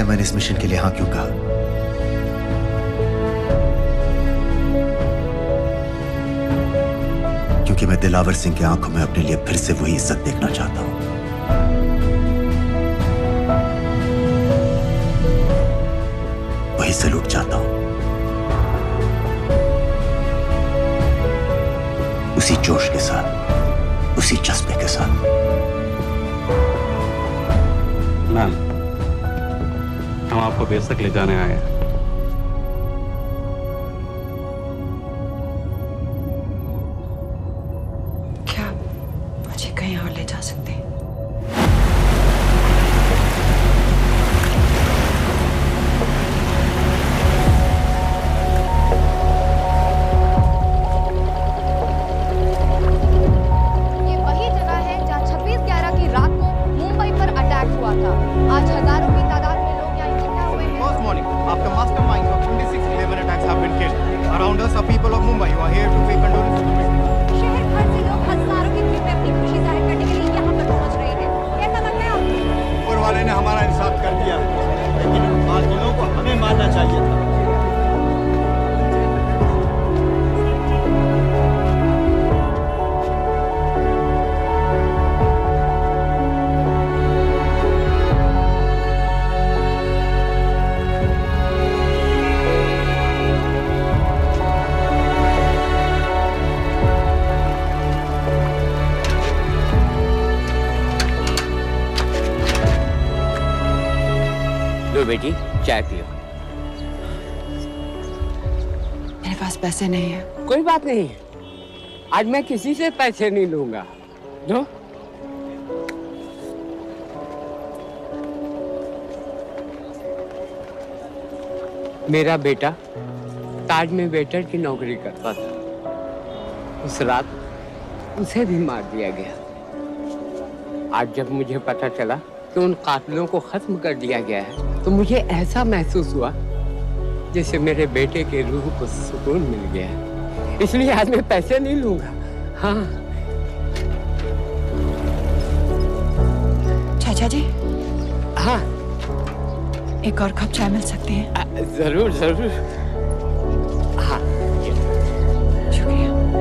है मैंने इस मिशन के लिए हाँ क्यों कहा। क्योंकि मैं दिलावर सिंह की आंखों में अपने लिए फिर से वही इज्जत देखना चाहता हूं, वही सैल्यूट चाहता हूं, उसी जोश के साथ, उसी जज्बे के साथ। मैम, हम आपको बेस तक ले जाने आए हैं। क्या मुझे कहीं और ले जा सकते हैं? ये वही जगह है जहां 26/11 की रात को मुंबई पर अटैक हुआ था। आज हजारों की तादाद में लोग यहाँ इकट्ठा हुए हैं। First morning, after masterminds of 26/11 attacks have been killed, around us are people of Mumbai who are here to pay condolences to victims. शहर भर से लोग हजारों की भीड़ में अपनी खुशी जाहिर करने के लिए यहाँ पर पहुँच रहे हैं। कैसा लग रहा है आपको? ऊपर वाले ने हमारा इंसाफ कर दिया, लेकिन उन कातिलों को हमें मारना चाहिए था। लो बेटी, चाय पियो। मेरे पास पैसे नहीं है। कोई बात नहीं, आज मैं किसी से पैसे नहीं लूंगा। लो। मेरा बेटा ताज में वेटर की नौकरी करता था। उस रात उसे भी मार दिया गया। आज जब मुझे पता चला कि उन कातिलों को खत्म कर दिया गया है, तो मुझे ऐसा महसूस हुआ जैसे मेरे बेटे के रूह को सुकून मिल गया है। इसलिए आज मैं पैसे नहीं लूंगा। हाँ। चाचा जी। हाँ। एक और कप चाय मिल सकती है? जरूर जरूर।